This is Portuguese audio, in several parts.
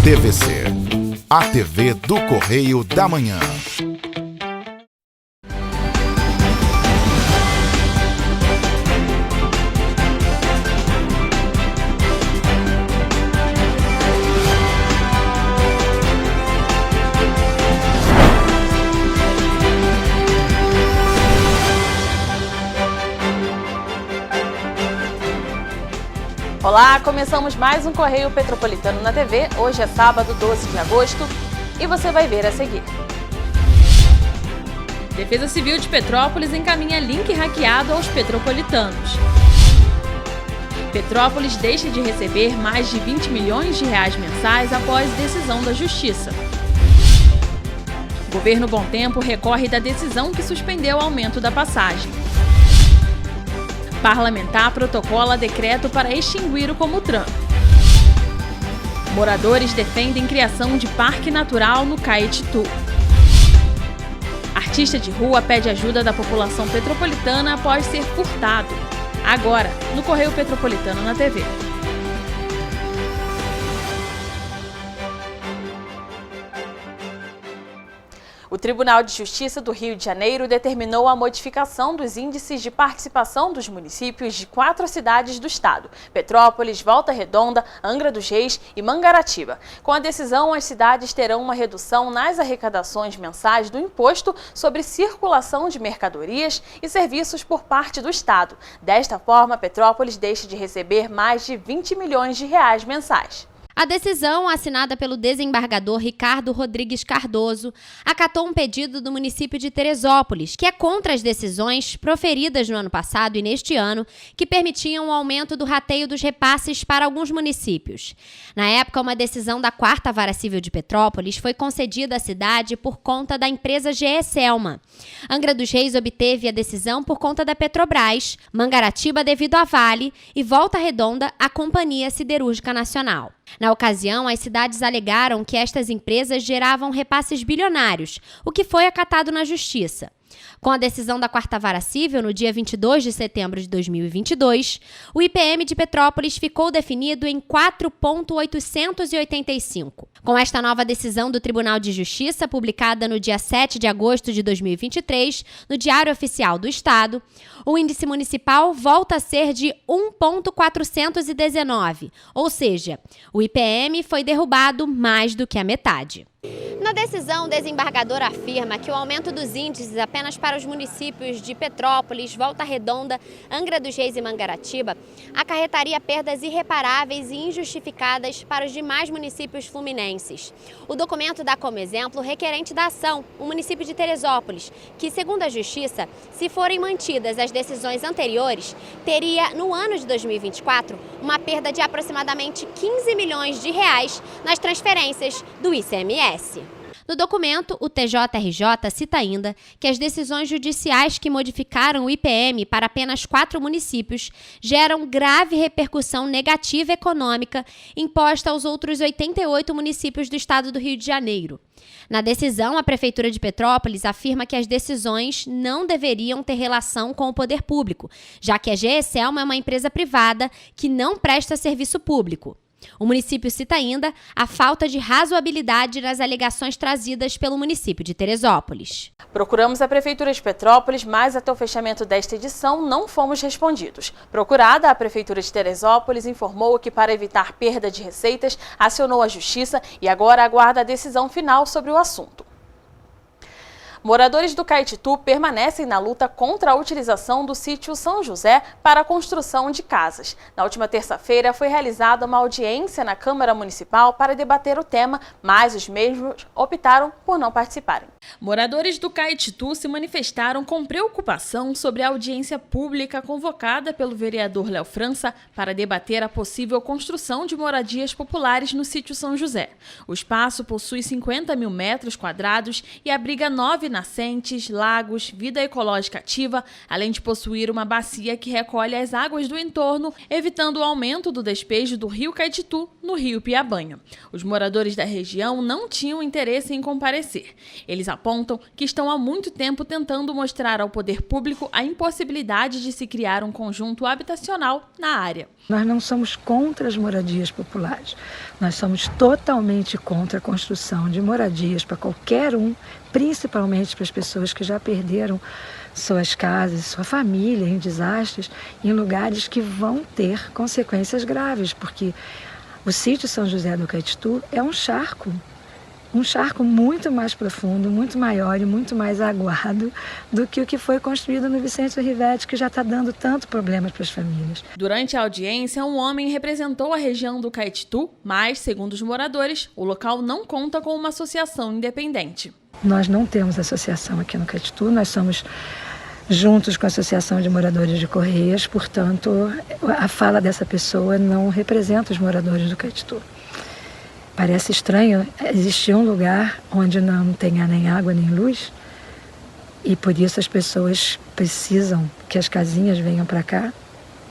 TVC, a TV do Correio da Manhã. Olá, começamos mais um Correio Petropolitano na TV. Hoje é sábado, 12 de agosto, e você vai ver a seguir. Defesa Civil de Petrópolis encaminha link hackeado aos petropolitanos. Petrópolis deixa de receber mais de 20 milhões de reais mensais após decisão da Justiça. Governo Bom Tempo recorre da decisão que suspendeu o aumento da passagem. Parlamentar protocola decreto para extinguir o Comutran. Moradores defendem criação de parque natural no Caetité. Artista de rua pede ajuda da população petropolitana após ser furtado. Agora, no Correio Petropolitano na TV. O Tribunal de Justiça do Rio de Janeiro determinou a modificação dos índices de participação dos municípios de 4 cidades do estado: Petrópolis, Volta Redonda, Angra dos Reis e Mangaratiba. Com a decisão, as cidades terão uma redução nas arrecadações mensais do imposto sobre circulação de mercadorias e serviços por parte do estado. Desta forma, Petrópolis deixa de receber mais de 20 milhões de reais mensais. A decisão, assinada pelo desembargador Ricardo Rodrigues Cardoso, acatou um pedido do município de Teresópolis, que é contra as decisões proferidas no ano passado e neste ano, que permitiam o aumento do rateio dos repasses para alguns municípios. Na época, uma decisão da 4ª Vara Civil de Petrópolis foi concedida à cidade por conta da empresa GE Selma. Angra dos Reis obteve a decisão por conta da Petrobras, Mangaratiba devido à Vale e Volta Redonda à Companhia Siderúrgica Nacional. Na ocasião, as cidades alegaram que estas empresas geravam repasses bilionários, o que foi acatado na Justiça. Com a decisão da 4ª Vara Civil, no dia 22 de setembro de 2022, o IPM de Petrópolis ficou definido em 4,885. Com esta nova decisão do Tribunal de Justiça, publicada no dia 7 de agosto de 2023, no Diário Oficial do Estado, o índice municipal volta a ser de 1,419, ou seja, o IPM foi derrubado mais do que a metade. Na decisão, o desembargador afirma que o aumento dos índices apenas para os municípios de Petrópolis, Volta Redonda, Angra dos Reis e Mangaratiba acarretaria perdas irreparáveis e injustificadas para os demais municípios fluminenses. O documento dá como exemplo o requerente da ação, o município de Teresópolis, que, segundo a Justiça, se forem mantidas as decisões anteriores, teria, no ano de 2024, uma perda de aproximadamente 15 milhões de reais nas transferências do ICMS. No documento, o TJRJ cita ainda que as decisões judiciais que modificaram o IPM para apenas 4 municípios geram grave repercussão negativa econômica imposta aos outros 88 municípios do estado do Rio de Janeiro. Na decisão, a Prefeitura de Petrópolis afirma que as decisões não deveriam ter relação com o poder público, já que a GE Selma é uma empresa privada que não presta serviço público. O município cita ainda a falta de razoabilidade nas alegações trazidas pelo município de Teresópolis. Procuramos a Prefeitura de Petrópolis, mas até o fechamento desta edição não fomos respondidos. Procurada, a Prefeitura de Teresópolis informou que, para evitar perda de receitas, acionou a Justiça e agora aguarda a decisão final sobre o assunto. Moradores do Caetité permanecem na luta contra a utilização do sítio São José para a construção de casas. Na última terça-feira foi realizada uma audiência na Câmara Municipal para debater o tema, mas os mesmos optaram por não participarem. Moradores do Caetité se manifestaram com preocupação sobre a audiência pública convocada pelo vereador Léo França para debater a possível construção de moradias populares no sítio São José. O espaço possui 50 mil metros quadrados e abriga 9 nascentes, lagos, vida ecológica ativa, além de possuir uma bacia que recolhe as águas do entorno, evitando o aumento do despejo do rio Caititu no rio Piabanha. Os moradores da região não tinham interesse em comparecer. Eles apontam que estão há muito tempo tentando mostrar ao poder público a impossibilidade de se criar um conjunto habitacional na área. Nós não somos contra as moradias populares, nós somos totalmente contra a construção de moradias para qualquer um, principalmente para as pessoas que já perderam suas casas, sua família em desastres, em lugares que vão ter consequências graves, porque o sítio São José do Caititu é um charco muito mais profundo, muito maior e muito mais aguado do que o que foi construído no Vicente Rivetti, que já está dando tanto problemas para as famílias. Durante a audiência, um homem representou a região do Caititu, mas, segundo os moradores, o local não conta com uma associação independente. Nós não temos associação aqui no Caititu, nós somos juntos com a Associação de Moradores de Correias, portanto, a fala dessa pessoa não representa os moradores do Caititu. Parece estranho existir um lugar onde não tenha nem água nem luz e por isso as pessoas precisam que as casinhas venham para cá.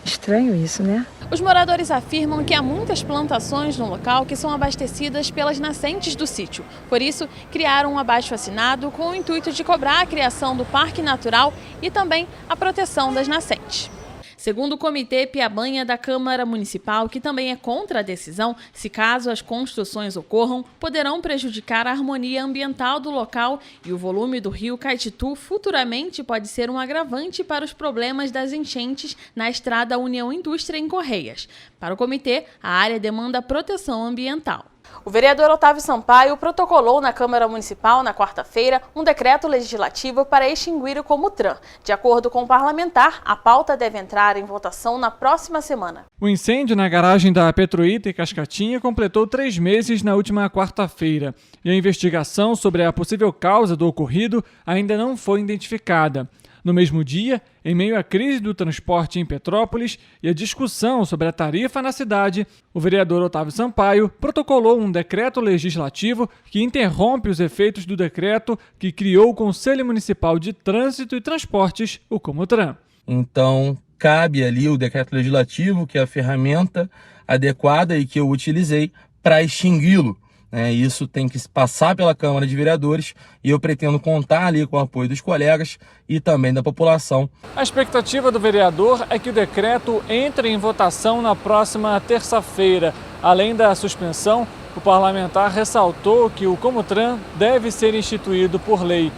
Estranho isso, né? Os moradores afirmam que há muitas plantações no local que são abastecidas pelas nascentes do sítio. Por isso, criaram um abaixo-assinado com o intuito de cobrar a criação do Parque Natural e também a proteção das nascentes. Segundo o Comitê Piabanha da Câmara Municipal, que também é contra a decisão, se caso as construções ocorram, poderão prejudicar a harmonia ambiental do local e o volume do rio Caititu futuramente pode ser um agravante para os problemas das enchentes na estrada União Indústria em Correias. Para o comitê, a área demanda proteção ambiental. O vereador Otávio Sampaio protocolou na Câmara Municipal, na quarta-feira, um decreto legislativo para extinguir o Comutran. De acordo com o parlamentar, a pauta deve entrar em votação na próxima semana. O incêndio na garagem da Petroíta em Cascatinha completou 3 meses na última quarta-feira. E a investigação sobre a possível causa do ocorrido ainda não foi identificada. No mesmo dia, em meio à crise do transporte em Petrópolis e a discussão sobre a tarifa na cidade, o vereador Otávio Sampaio protocolou um decreto legislativo que interrompe os efeitos do decreto que criou o Conselho Municipal de Trânsito e Transportes, o Comutran. Então, cabe ali o decreto legislativo, que é a ferramenta adequada e que eu utilizei para extingui-lo. Isso tem que passar pela Câmara de Vereadores e eu pretendo contar ali com o apoio dos colegas e também da população. A expectativa do vereador é que o decreto entre em votação na próxima terça-feira. Além da suspensão, o parlamentar ressaltou que o Comutran deve ser instituído por lei.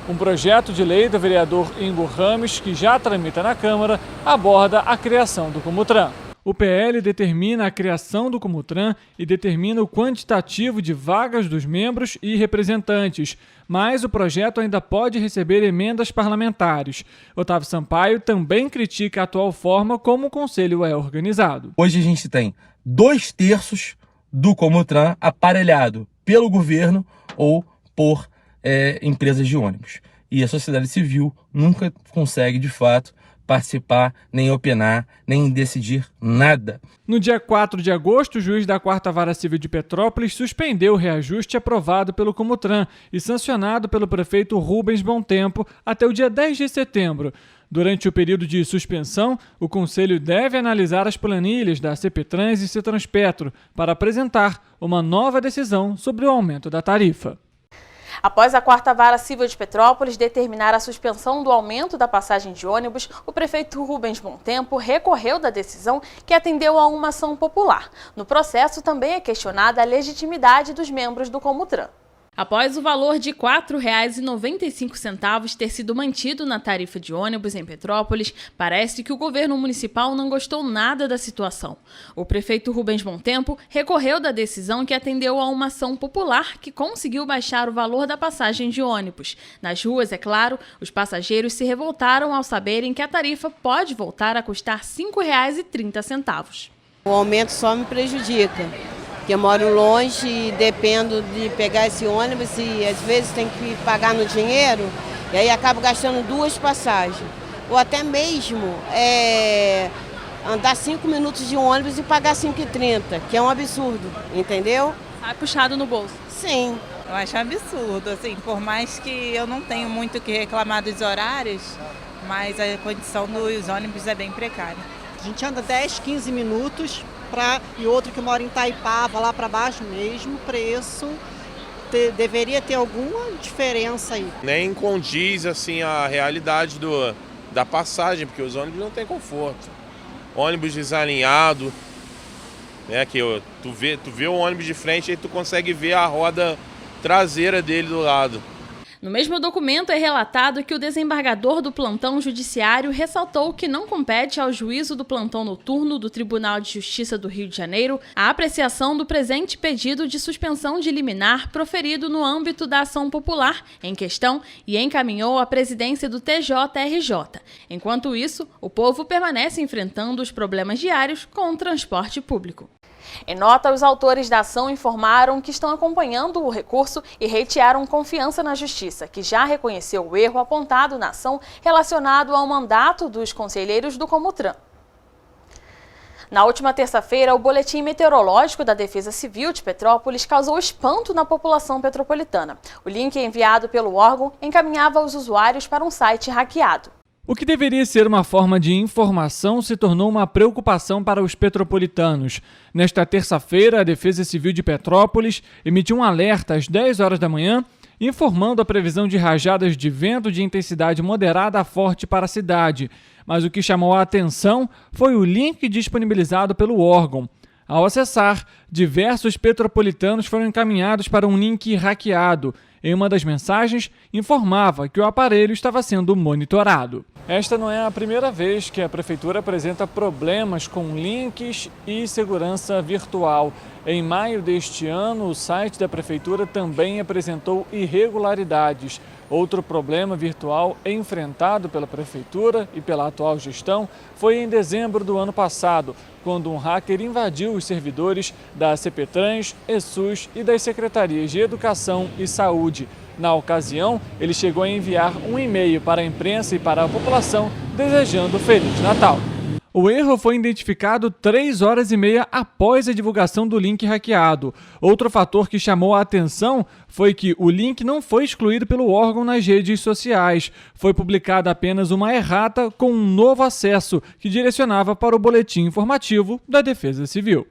Um projeto de lei do vereador Ingo Rames, que já tramita na Câmara, aborda a criação do Comutran. O PL determina a criação do Comutran e determina o quantitativo de vagas dos membros e representantes, mas o projeto ainda pode receber emendas parlamentares. Otávio Sampaio também critica a atual forma como o Conselho é organizado. Hoje a gente tem 2/3 do Comutran aparelhado pelo governo ou por empresas de ônibus. E a sociedade civil nunca consegue, de fato, participar, nem opinar, nem decidir nada. No dia 4 de agosto, o juiz da 4ª Vara Civil de Petrópolis suspendeu o reajuste aprovado pelo Comutran e sancionado pelo prefeito Rubens Bontempo até o dia 10 de setembro. Durante o período de suspensão, o Conselho deve analisar as planilhas da CPTrans e Cetranspetro para apresentar uma nova decisão sobre o aumento da tarifa. Após a 4ª Vara Civil de Petrópolis determinar a suspensão do aumento da passagem de ônibus, o prefeito Rubens Bontempo recorreu da decisão, que atendeu a uma ação popular. No processo também é questionada a legitimidade dos membros do Comutran. Após o valor de R$ 4,95 ter sido mantido na tarifa de ônibus em Petrópolis, parece que o governo municipal não gostou nada da situação. O prefeito Rubens Bontempo recorreu da decisão, que atendeu a uma ação popular que conseguiu baixar o valor da passagem de ônibus. Nas ruas, é claro, os passageiros se revoltaram ao saberem que a tarifa pode voltar a custar R$ 5,30. O aumento só me prejudica. Eu moro longe e dependo de pegar esse ônibus e às vezes tem que pagar no dinheiro e aí acabo gastando 2 passagens. Ou até mesmo andar 5 minutos de ônibus e pagar R$ 5,30, que é um absurdo, entendeu? Tá puxado no bolso. Sim, Eu acho um absurdo, assim, por mais que eu não tenho muito o que reclamar dos horários, mas a condição dos ônibus é bem precária. A gente anda 10, 15 minutos e outro que mora em Itaipava, lá para baixo mesmo, preço, deveria ter alguma diferença aí. Nem condiz assim a realidade da passagem, porque os ônibus não têm conforto. Ônibus desalinhado, né, que tu vê o ônibus de frente e tu consegue ver a roda traseira dele do lado. No mesmo documento é relatado que o desembargador do plantão judiciário ressaltou que não compete ao juízo do plantão noturno do Tribunal de Justiça do Rio de Janeiro a apreciação do presente pedido de suspensão de liminar proferido no âmbito da ação popular em questão e encaminhou à presidência do TJRJ. Enquanto isso, o povo permanece enfrentando os problemas diários com o transporte público. Em nota, os autores da ação informaram que estão acompanhando o recurso e reitearam confiança na Justiça, que já reconheceu o erro apontado na ação relacionado ao mandato dos conselheiros do Comutran. Na última terça-feira, o boletim meteorológico da Defesa Civil de Petrópolis causou espanto na população petropolitana. O link enviado pelo órgão encaminhava os usuários para um site hackeado. O que deveria ser uma forma de informação se tornou uma preocupação para os petropolitanos. Nesta terça-feira, a Defesa Civil de Petrópolis emitiu um alerta às 10 horas da manhã, informando a previsão de rajadas de vento de intensidade moderada a forte para a cidade. Mas o que chamou a atenção foi o link disponibilizado pelo órgão. Ao acessar, diversos petropolitanos foram encaminhados para um link hackeado. Em uma das mensagens, informava que o aparelho estava sendo monitorado. Esta não é a primeira vez que a Prefeitura apresenta problemas com links e segurança virtual. Em maio deste ano, o site da Prefeitura também apresentou irregularidades. Outro problema virtual enfrentado pela Prefeitura e pela atual gestão foi em dezembro do ano passado, quando um hacker invadiu os servidores da CPTrans, ESUS e das Secretarias de Educação e Saúde. Na ocasião, ele chegou a enviar um e-mail para a imprensa e para a população desejando Feliz Natal. O erro foi identificado 3 horas e meia após a divulgação do link hackeado. Outro fator que chamou a atenção foi que o link não foi excluído pelo órgão nas redes sociais. Foi publicada apenas uma errata com um novo acesso que direcionava para o boletim informativo da Defesa Civil.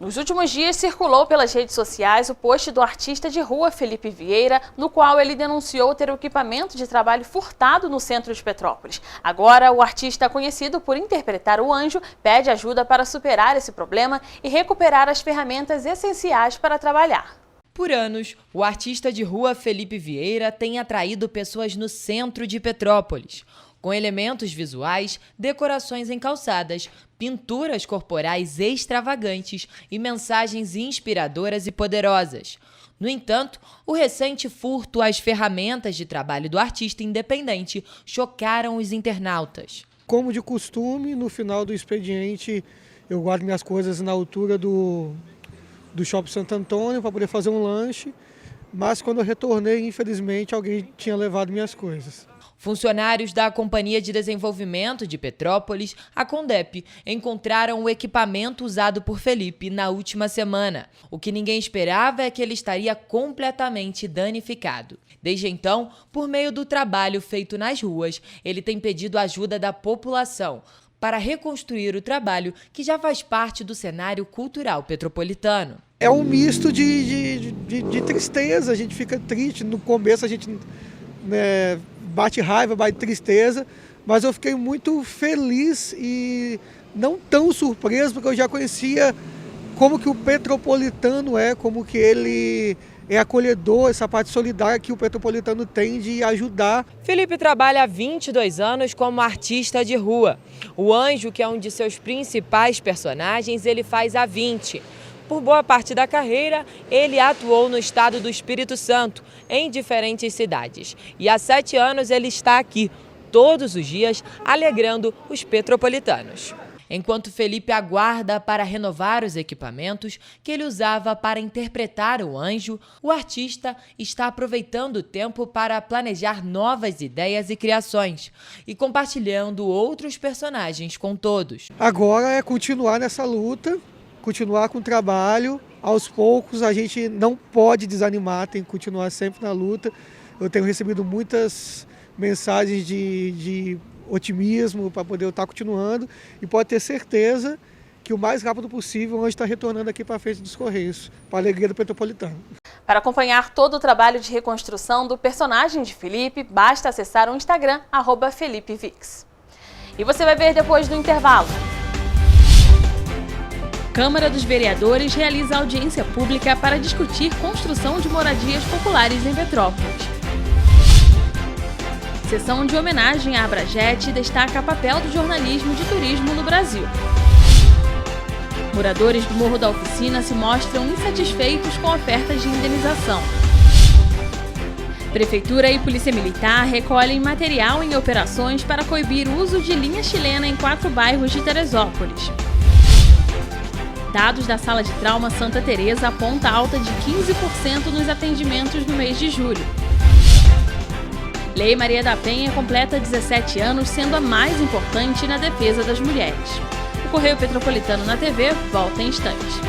Nos últimos dias, circulou pelas redes sociais o post do artista de rua Felipe Vieira, no qual ele denunciou ter o equipamento de trabalho furtado no centro de Petrópolis. Agora, o artista, conhecido por interpretar o anjo, pede ajuda para superar esse problema e recuperar as ferramentas essenciais para trabalhar. Por anos, o artista de rua Felipe Vieira tem atraído pessoas no centro de Petrópolis, com elementos visuais, decorações em calçadas, pinturas corporais extravagantes e mensagens inspiradoras e poderosas. No entanto, o recente furto às ferramentas de trabalho do artista independente chocaram os internautas. Como de costume, no final do expediente, eu guardo minhas coisas na altura do Shopping Santo Antônio para poder fazer um lanche, mas quando eu retornei, infelizmente, alguém tinha levado minhas coisas. Funcionários da Companhia de Desenvolvimento de Petrópolis, a CONDEP, encontraram o equipamento usado por Felipe na última semana. O que ninguém esperava é que ele estaria completamente danificado. Desde então, por meio do trabalho feito nas ruas, ele tem pedido ajuda da população para reconstruir o trabalho que já faz parte do cenário cultural petropolitano. É um misto de tristeza, a gente fica triste. No começo a gente bate raiva, bate tristeza, mas eu fiquei muito feliz e não tão surpreso, porque eu já conhecia como que o petropolitano é, como que ele é acolhedor, essa parte solidária que o petropolitano tem de ajudar. Felipe trabalha há 22 anos como artista de rua. O Anjo, que é um de seus principais personagens, ele faz há 20. Por boa parte da carreira, ele atuou no estado do Espírito Santo, em diferentes cidades. E há 7 anos ele está aqui, todos os dias, alegrando os petropolitanos. Enquanto Felipe aguarda para renovar os equipamentos que ele usava para interpretar o anjo, o artista está aproveitando o tempo para planejar novas ideias e criações e compartilhando outros personagens com todos. Agora é continuar nessa luta, continuar com o trabalho. Aos poucos, a gente não pode desanimar, tem que continuar sempre na luta. Eu tenho recebido muitas mensagens de otimismo para poder estar continuando e pode ter certeza que o mais rápido possível nós está retornando aqui para frente dos Correios, para a alegria do Petropolitano. Para acompanhar todo o trabalho de reconstrução do personagem de Felipe, basta acessar o Instagram @FelipeVix. E você vai ver depois do intervalo. Câmara dos Vereadores realiza audiência pública para discutir construção de moradias populares em Petrópolis. Sessão de homenagem à Abrajet destaca o papel do jornalismo de turismo no Brasil. Moradores do Morro da Oficina se mostram insatisfeitos com ofertas de indenização. Prefeitura e Polícia Militar recolhem material em operações para coibir o uso de linha chilena em 4 bairros de Teresópolis. Dados da Sala de Trauma Santa Teresa apontam alta de 15% nos atendimentos no mês de julho. Lei Maria da Penha completa 17 anos, sendo a mais importante na defesa das mulheres. O Correio Petropolitano na TV volta em instantes.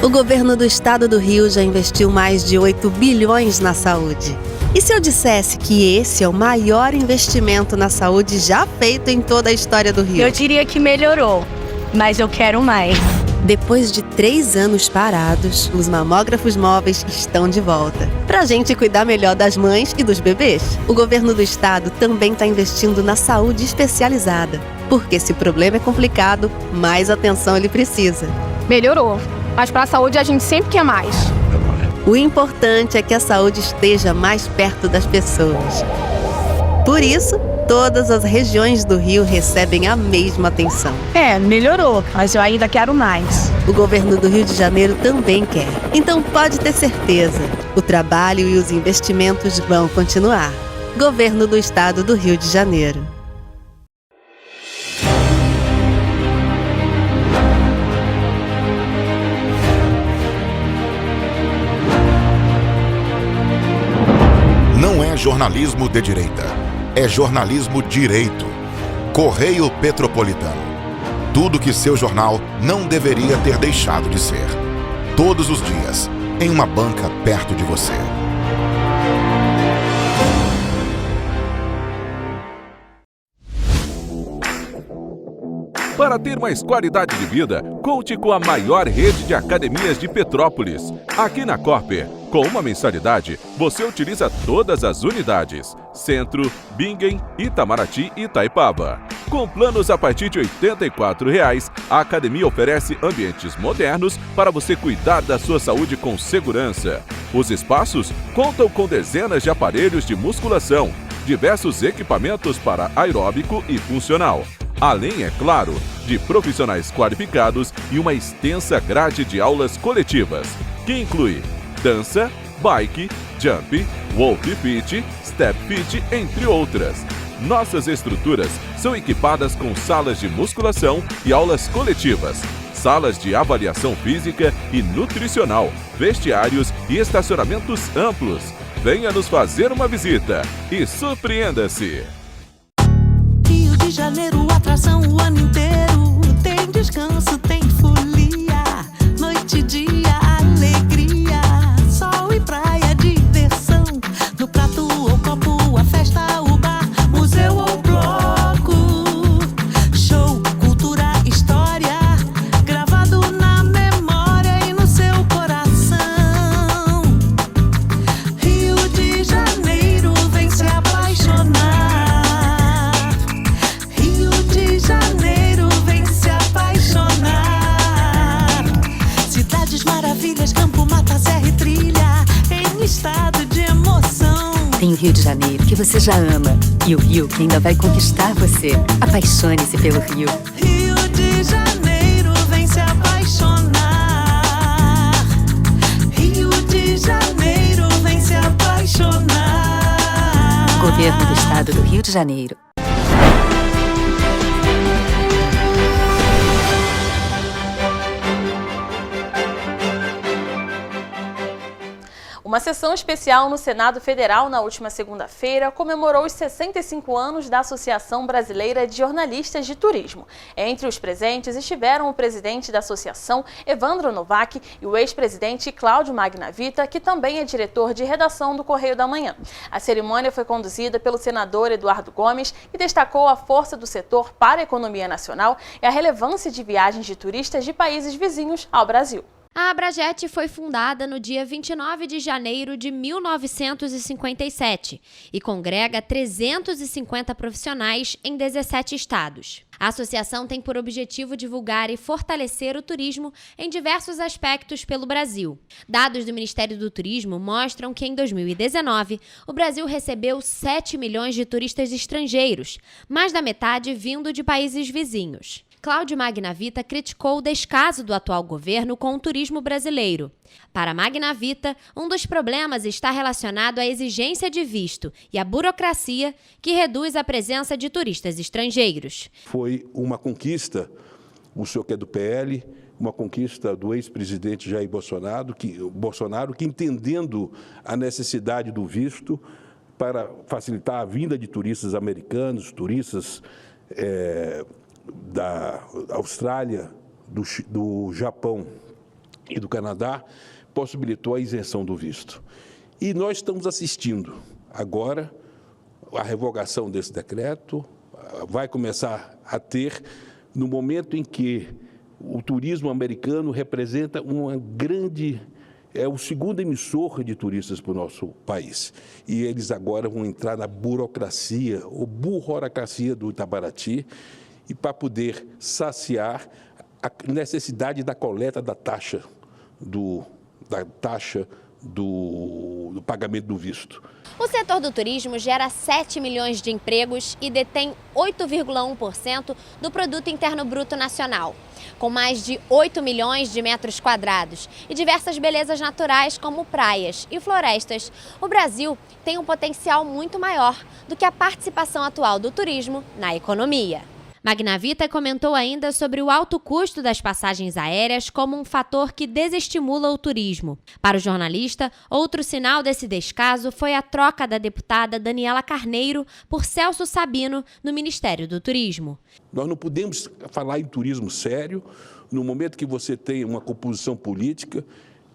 O governo do estado do Rio já investiu mais de 8 bilhões na saúde. E se eu dissesse que esse é o maior investimento na saúde já feito em toda a história do Rio? Eu diria que melhorou, mas eu quero mais. Depois de 3 anos parados, os mamógrafos móveis estão de volta. Pra gente cuidar melhor das mães e dos bebês. O governo do estado também está investindo na saúde especializada. Porque se o problema é complicado, mais atenção ele precisa. Melhorou, mas para a saúde a gente sempre quer mais. O importante é que a saúde esteja mais perto das pessoas. Por isso, todas as regiões do Rio recebem a mesma atenção. Melhorou, mas eu ainda quero mais. O governo do Rio de Janeiro também quer. Então pode ter certeza, o trabalho e os investimentos vão continuar. Governo do Estado do Rio de Janeiro. Não é jornalismo de direita, é jornalismo direito. Correio Petropolitano. Tudo que seu jornal não deveria ter deixado de ser. Todos os dias, em uma banca perto de você. Para ter mais qualidade de vida, conte com a maior rede de academias de Petrópolis. Aqui na Corper, com uma mensalidade, você utiliza todas as unidades: Centro, Bingen, Itamaraty e Itaipava. Com planos a partir de R$ 84,00, a academia oferece ambientes modernos para você cuidar da sua saúde com segurança. Os espaços contam com dezenas de aparelhos de musculação, diversos equipamentos para aeróbico e funcional. Além, é claro, de profissionais qualificados e uma extensa grade de aulas coletivas, que inclui dança, bike, jump, walk fit, step fit, entre outras. Nossas estruturas são equipadas com salas de musculação e aulas coletivas, salas de avaliação física e nutricional, vestiários e estacionamentos amplos. Venha nos fazer uma visita e surpreenda-se! Rio de Janeiro, atração o ano inteiro. Tem descanso, tem folia, noite e dia, alegria, sol e praia, diversão. No prato ou copo, a festa, o bar, museu ou bloco. Show, cultura, história, gravado na memória e no seu coração. Rio de Janeiro, vem se apaixonar. Maravilhas, campo, mata, serra e trilha, em estado de emoção. Tem o Rio de Janeiro, que você já ama, e o Rio, que ainda vai conquistar você. Apaixone-se pelo Rio. Rio de Janeiro, vem se apaixonar. Rio de Janeiro, vem se apaixonar. Governo do Estado do Rio de Janeiro. Uma sessão especial no Senado Federal na última segunda-feira comemorou os 65 anos da Associação Brasileira de Jornalistas de Turismo. Entre os presentes estiveram o presidente da associação, Evandro Novak, e o ex-presidente Cláudio Magnavita, que também é diretor de redação do Correio da Manhã. A cerimônia foi conduzida pelo senador Eduardo Gomes e destacou a força do setor para a economia nacional e a relevância de viagens de turistas de países vizinhos ao Brasil. A Abrajet foi fundada no dia 29 de janeiro de 1957 e congrega 350 profissionais em 17 estados. A associação tem por objetivo divulgar e fortalecer o turismo em diversos aspectos pelo Brasil. Dados do Ministério do Turismo mostram que em 2019, o Brasil recebeu 7 milhões de turistas estrangeiros, mais da metade vindo de países vizinhos. Cláudio Magnavita criticou o descaso do atual governo com o turismo brasileiro. Para Magnavita, um dos problemas está relacionado à exigência de visto e à burocracia que reduz a presença de turistas estrangeiros. Foi uma conquista, o senhor que é do PL, uma conquista do ex-presidente Jair Bolsonaro, que entendendo a necessidade do visto para facilitar a vinda de turistas americanos, turistas da Austrália, do Japão e do Canadá, possibilitou a isenção do visto. E nós estamos assistindo agora a revogação desse decreto, vai começar a ter no momento em que o turismo americano representa uma grande, é o segundo emissor de turistas para o nosso país. E eles agora vão entrar na burocracia, ou burocracia do Itamaraty, e para poder saciar a necessidade da coleta da taxa do pagamento do visto. O setor do turismo gera 7 milhões de empregos e detém 8,1% do Produto Interno Bruto Nacional, com mais de 8 milhões de metros quadrados e diversas belezas naturais como praias e florestas. O Brasil tem um potencial muito maior do que a participação atual do turismo na economia. Magnavita comentou ainda sobre o alto custo das passagens aéreas como um fator que desestimula o turismo. Para o jornalista, outro sinal desse descaso foi a troca da deputada Daniela Carneiro por Celso Sabino no Ministério do Turismo. Nós não podemos falar em turismo sério no momento que você tem uma composição política,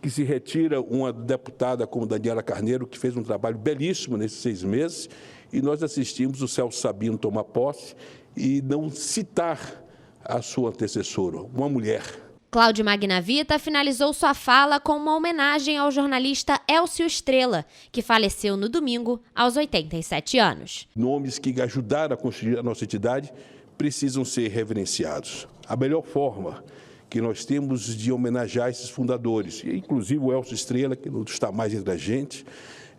que se retira uma deputada como Daniela Carneiro, que fez um trabalho belíssimo nesses 6 meses, e nós assistimos o Celso Sabino tomar posse e não citar a sua antecessora, uma mulher. Cláudio Magnavita finalizou sua fala com uma homenagem ao jornalista Elcio Estrela, que faleceu no domingo aos 87 anos. Nomes que ajudaram a construir a nossa entidade precisam ser reverenciados. A melhor forma que nós temos de homenagear esses fundadores, inclusive o Elcio Estrela, que não está mais entre a gente,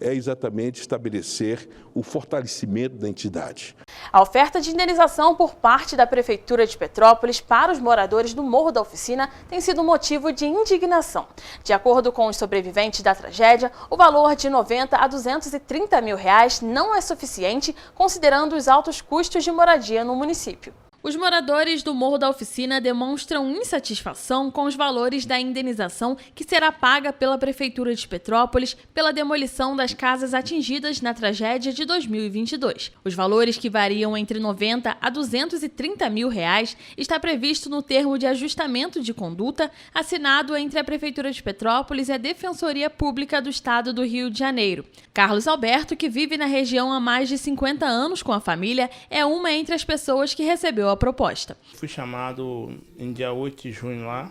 é exatamente estabelecer o fortalecimento da entidade. A oferta de indenização por parte da Prefeitura de Petrópolis para os moradores do Morro da Oficina tem sido motivo de indignação. De acordo com os sobreviventes da tragédia, o valor de 90 a 230 mil reais não é suficiente, considerando os altos custos de moradia no município. Os moradores do Morro da Oficina demonstram insatisfação com os valores da indenização que será paga pela Prefeitura de Petrópolis pela demolição das casas atingidas na tragédia de 2022. Os valores, que variam entre 90 a 230 mil reais, está previsto no termo de ajustamento de conduta assinado entre a Prefeitura de Petrópolis e a Defensoria Pública do Estado do Rio de Janeiro. Carlos Alberto, que vive na região há mais de 50 anos com a família, é uma entre as pessoas que recebeu a proposta. Fui chamado em dia 8 de junho lá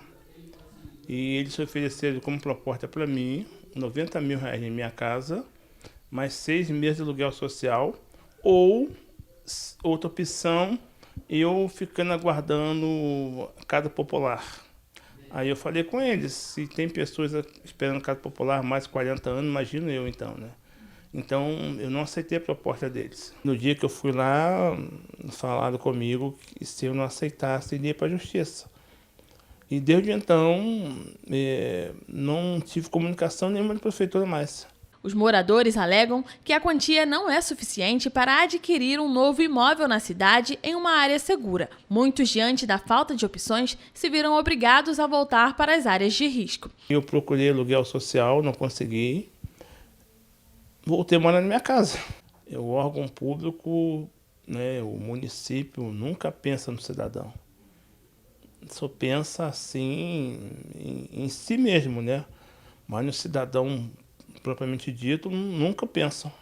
e eles ofereceram como proposta para mim 90 mil reais em minha casa, mais 6 meses de aluguel social, ou outra opção, eu ficando aguardando a casa popular. Aí eu falei com eles, se tem pessoas esperando casa popular há mais de 40 anos, imagino eu então, né? Então, eu não aceitei a proposta deles. No dia que eu fui lá, falaram comigo que se eu não aceitasse, iria para a justiça. E desde então, não tive comunicação nenhuma da prefeitura mais. Os moradores alegam que a quantia não é suficiente para adquirir um novo imóvel na cidade em uma área segura. Muitos, diante da falta de opções, se viram obrigados a voltar para as áreas de risco. Eu procurei aluguel social, não consegui. voltei a morar na minha casa. O órgão público, né, o município nunca pensa no cidadão. Só pensa assim em si mesmo, né? Mas no cidadão propriamente dito nunca pensam.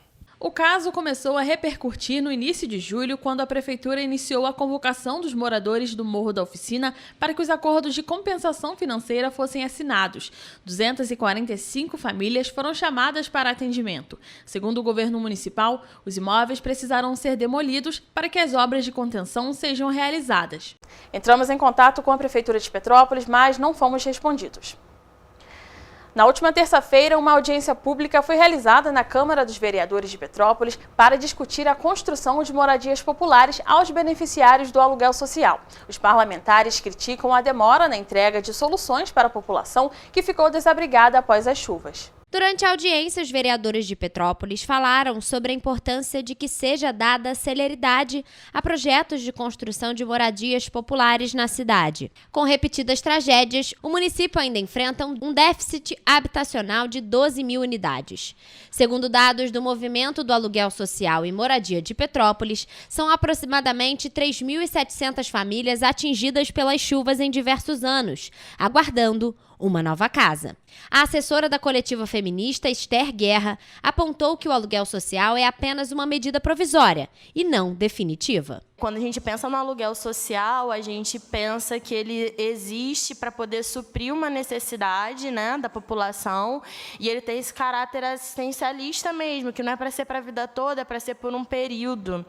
O caso começou a repercutir no início de julho, quando a Prefeitura iniciou a convocação dos moradores do Morro da Oficina para que os acordos de compensação financeira fossem assinados. 245 famílias foram chamadas para atendimento. Segundo o governo municipal, os imóveis precisaram ser demolidos para que as obras de contenção sejam realizadas. Entramos em contato com a Prefeitura de Petrópolis, mas não fomos respondidos. Na última terça-feira, uma audiência pública foi realizada na Câmara dos Vereadores de Petrópolis para discutir a construção de moradias populares aos beneficiários do aluguel social. Os parlamentares criticam a demora na entrega de soluções para a população que ficou desabrigada após as chuvas. Durante a audiência, os vereadores de Petrópolis falaram sobre a importância de que seja dada celeridade a projetos de construção de moradias populares na cidade. Com repetidas tragédias, o município ainda enfrenta um déficit habitacional de 12 mil unidades. Segundo dados do Movimento do Aluguel Social e Moradia de Petrópolis, são aproximadamente 3.700 famílias atingidas pelas chuvas em diversos anos, aguardando uma nova casa. A assessora da coletiva feminista, Esther Guerra, apontou que o aluguel social é apenas uma medida provisória e não definitiva. Quando a gente pensa no aluguel social, a gente pensa que ele existe para poder suprir uma necessidade, né, da população, e ele tem esse caráter assistencialista mesmo, que não é para ser para a vida toda, é para ser por um período,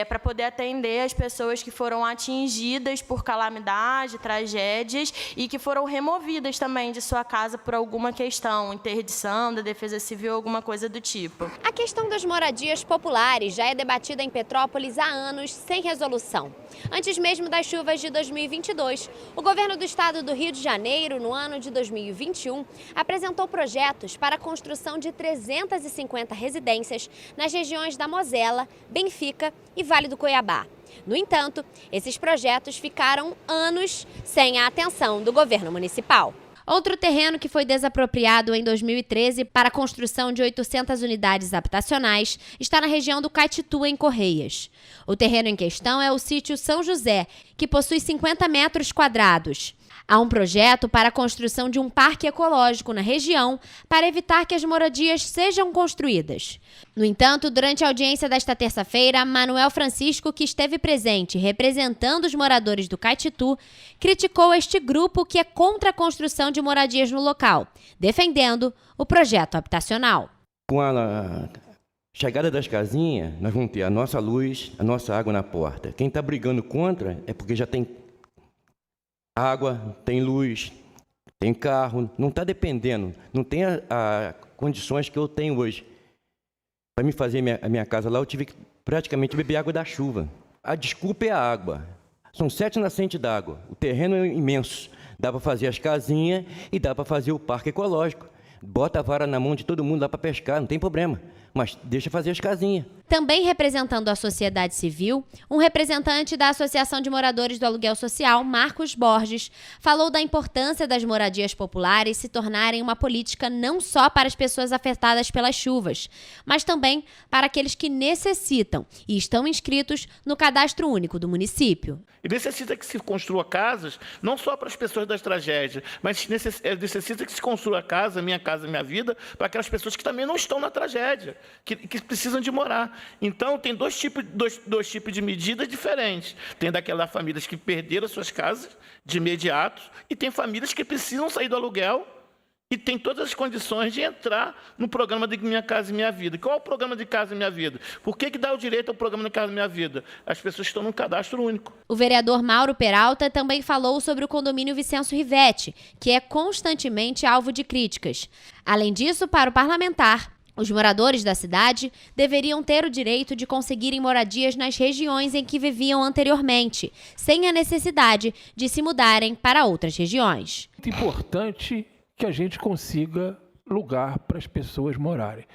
para poder atender as pessoas que foram atingidas por calamidade, tragédias, e que foram removidas também de sua casa por alguma questão, interdição da Defesa Civil, alguma coisa do tipo. A questão das moradias populares já é debatida em Petrópolis há anos, sem resolução. Antes mesmo das chuvas de 2022, o governo do estado do Rio de Janeiro, no ano de 2021, apresentou projetos para a construção de 350 residências nas regiões da Mosela, Benfica e Vale do Cuiabá. No entanto, esses projetos ficaram anos sem a atenção do governo municipal. Outro terreno que foi desapropriado em 2013 para a construção de 800 unidades habitacionais está na região do Caetitu, em Correias. O terreno em questão é o sítio São José, que possui 50 metros quadrados. Há um projeto para a construção de um parque ecológico na região para evitar que as moradias sejam construídas. No entanto, durante a audiência desta terça-feira, Manuel Francisco, que esteve presente representando os moradores do Caetitu, criticou este grupo que é contra a construção de moradias no local, defendendo o projeto habitacional. Com a chegada das casinhas, nós vamos ter a nossa luz, a nossa água na porta. Quem está brigando contra é porque já tem água, tem luz, tem carro, não está dependendo, não tem as condições que eu tenho hoje. Para me fazer a minha casa lá, eu tive que praticamente beber água da chuva. A desculpa é a água. São 7 nascentes d'água, o terreno é imenso. Dá para fazer as casinhas e dá para fazer o parque ecológico. Bota a vara na mão de todo mundo lá para pescar, não tem problema. Mas deixa fazer as casinhas. Também representando a sociedade civil, um representante da Associação de Moradores do Aluguel Social, Marcos Borges, falou da importância das moradias populares se tornarem uma política não só para as pessoas afetadas pelas chuvas, mas também para aqueles que necessitam e estão inscritos no Cadastro Único do município. E necessita que se construa casas, não só para as pessoas das tragédias, mas necessita que se construa casa, Minha Casa Minha Vida, para aquelas pessoas que também não estão na tragédia, que precisam de morar. Então, tem dois tipos de medidas diferentes. Tem daquelas famílias que perderam suas casas de imediato e tem famílias que precisam sair do aluguel e tem todas as condições de entrar no programa de Minha Casa Minha Vida. Qual é o programa de Casa Minha Vida? Por que dá o direito ao programa de Casa Minha Vida? As pessoas estão no cadastro único. O vereador Mauro Peralta também falou sobre o condomínio Vicenço Rivetti, que é constantemente alvo de críticas. Além disso, para o parlamentar, os moradores da cidade deveriam ter o direito de conseguirem moradias nas regiões em que viviam anteriormente, sem a necessidade de se mudarem para outras regiões. É importante que a gente consiga lugar para as pessoas morarem.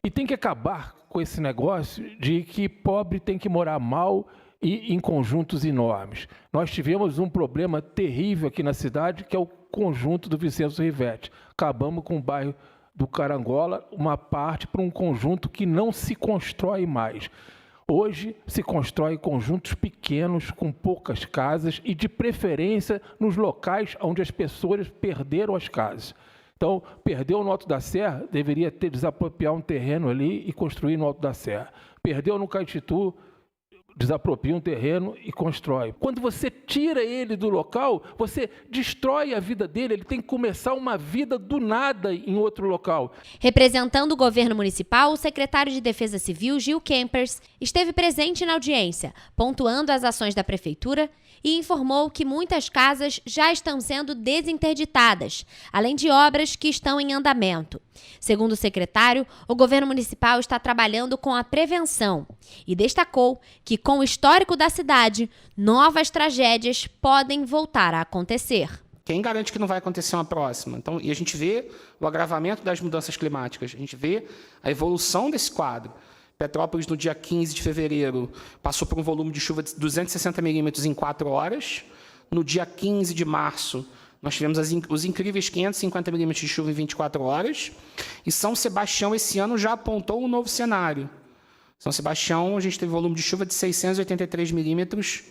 E tem que acabar com esse negócio de que pobre tem que morar mal e em conjuntos enormes. Nós tivemos um problema terrível aqui na cidade, que é o conjunto do Vicenço Rivetti. Acabamos com o bairro do Carangola, uma parte para um conjunto que não se constrói mais. Hoje se constrói conjuntos pequenos, com poucas casas e de preferência nos locais onde as pessoas perderam as casas. Então, perdeu no Alto da Serra, deveria desapropriar um terreno ali e construir no Alto da Serra. Perdeu no Caetitu, desapropria um terreno e constrói. Quando você tira ele do local, você destrói a vida dele, ele tem que começar uma vida do nada em outro local. Representando o governo municipal, o secretário de Defesa Civil, Gil Kempers, esteve presente na audiência, pontuando as ações da prefeitura e informou que muitas casas já estão sendo desinterditadas, além de obras que estão em andamento. Segundo o secretário, o governo municipal está trabalhando com a prevenção e destacou que, com o histórico da cidade, novas tragédias podem voltar a acontecer. Quem garante que não vai acontecer uma próxima? Então, e a gente vê o agravamento das mudanças climáticas, a gente vê a evolução desse quadro. Petrópolis, no dia 15 de fevereiro, passou por um volume de chuva de 260 milímetros em 4 horas. No dia 15 de março, nós tivemos os incríveis 550 milímetros de chuva em 24 horas. E São Sebastião, esse ano, já apontou um novo cenário. São Sebastião, a gente teve volume de chuva de 683 milímetros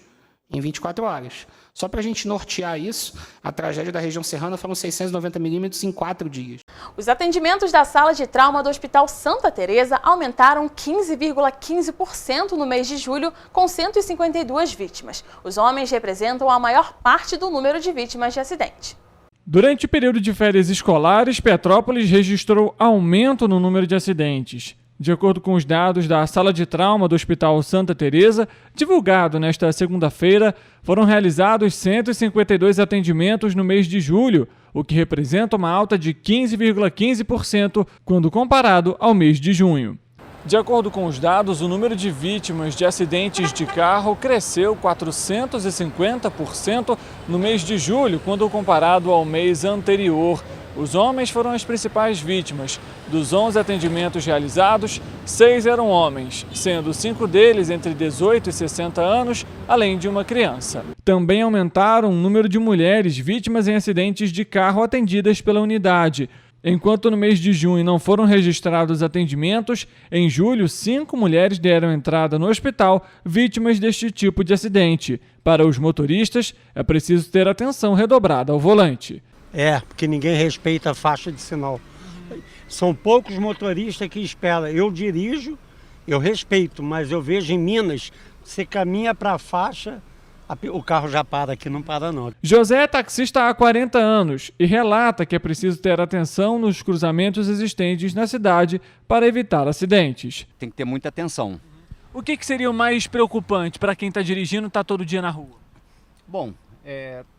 em 24 horas. Só para a gente nortear isso, a tragédia da região serrana foram 690 milímetros em 4 dias. Os atendimentos da sala de trauma do Hospital Santa Teresa aumentaram 15,15% no mês de julho, com 152 vítimas. Os homens representam a maior parte do número de vítimas de acidente. Durante o período de férias escolares, Petrópolis registrou aumento no número de acidentes. De acordo com os dados da Sala de Trauma do Hospital Santa Teresa, divulgado nesta segunda-feira, foram realizados 152 atendimentos no mês de julho, o que representa uma alta de 15,15% quando comparado ao mês de junho. De acordo com os dados, o número de vítimas de acidentes de carro cresceu 450% no mês de julho, quando comparado ao mês anterior. Os homens foram as principais vítimas. Dos 11 atendimentos realizados, 6 eram homens, sendo 5 deles entre 18 e 60 anos, além de uma criança. Também aumentaram o número de mulheres vítimas em acidentes de carro atendidas pela unidade. Enquanto no mês de junho não foram registrados atendimentos, em julho 5 mulheres deram entrada no hospital vítimas deste tipo de acidente. Para os motoristas, é preciso ter atenção redobrada ao volante. Porque ninguém respeita a faixa de sinal. São poucos motoristas que esperam. Eu dirijo, eu respeito, mas eu vejo em Minas, você caminha para a faixa, o carro já para, aqui não para não. José é taxista há 40 anos e relata que é preciso ter atenção nos cruzamentos existentes na cidade para evitar acidentes. Tem que ter muita atenção. O que seria o mais preocupante para quem está dirigindo e está todo dia na rua? Bom,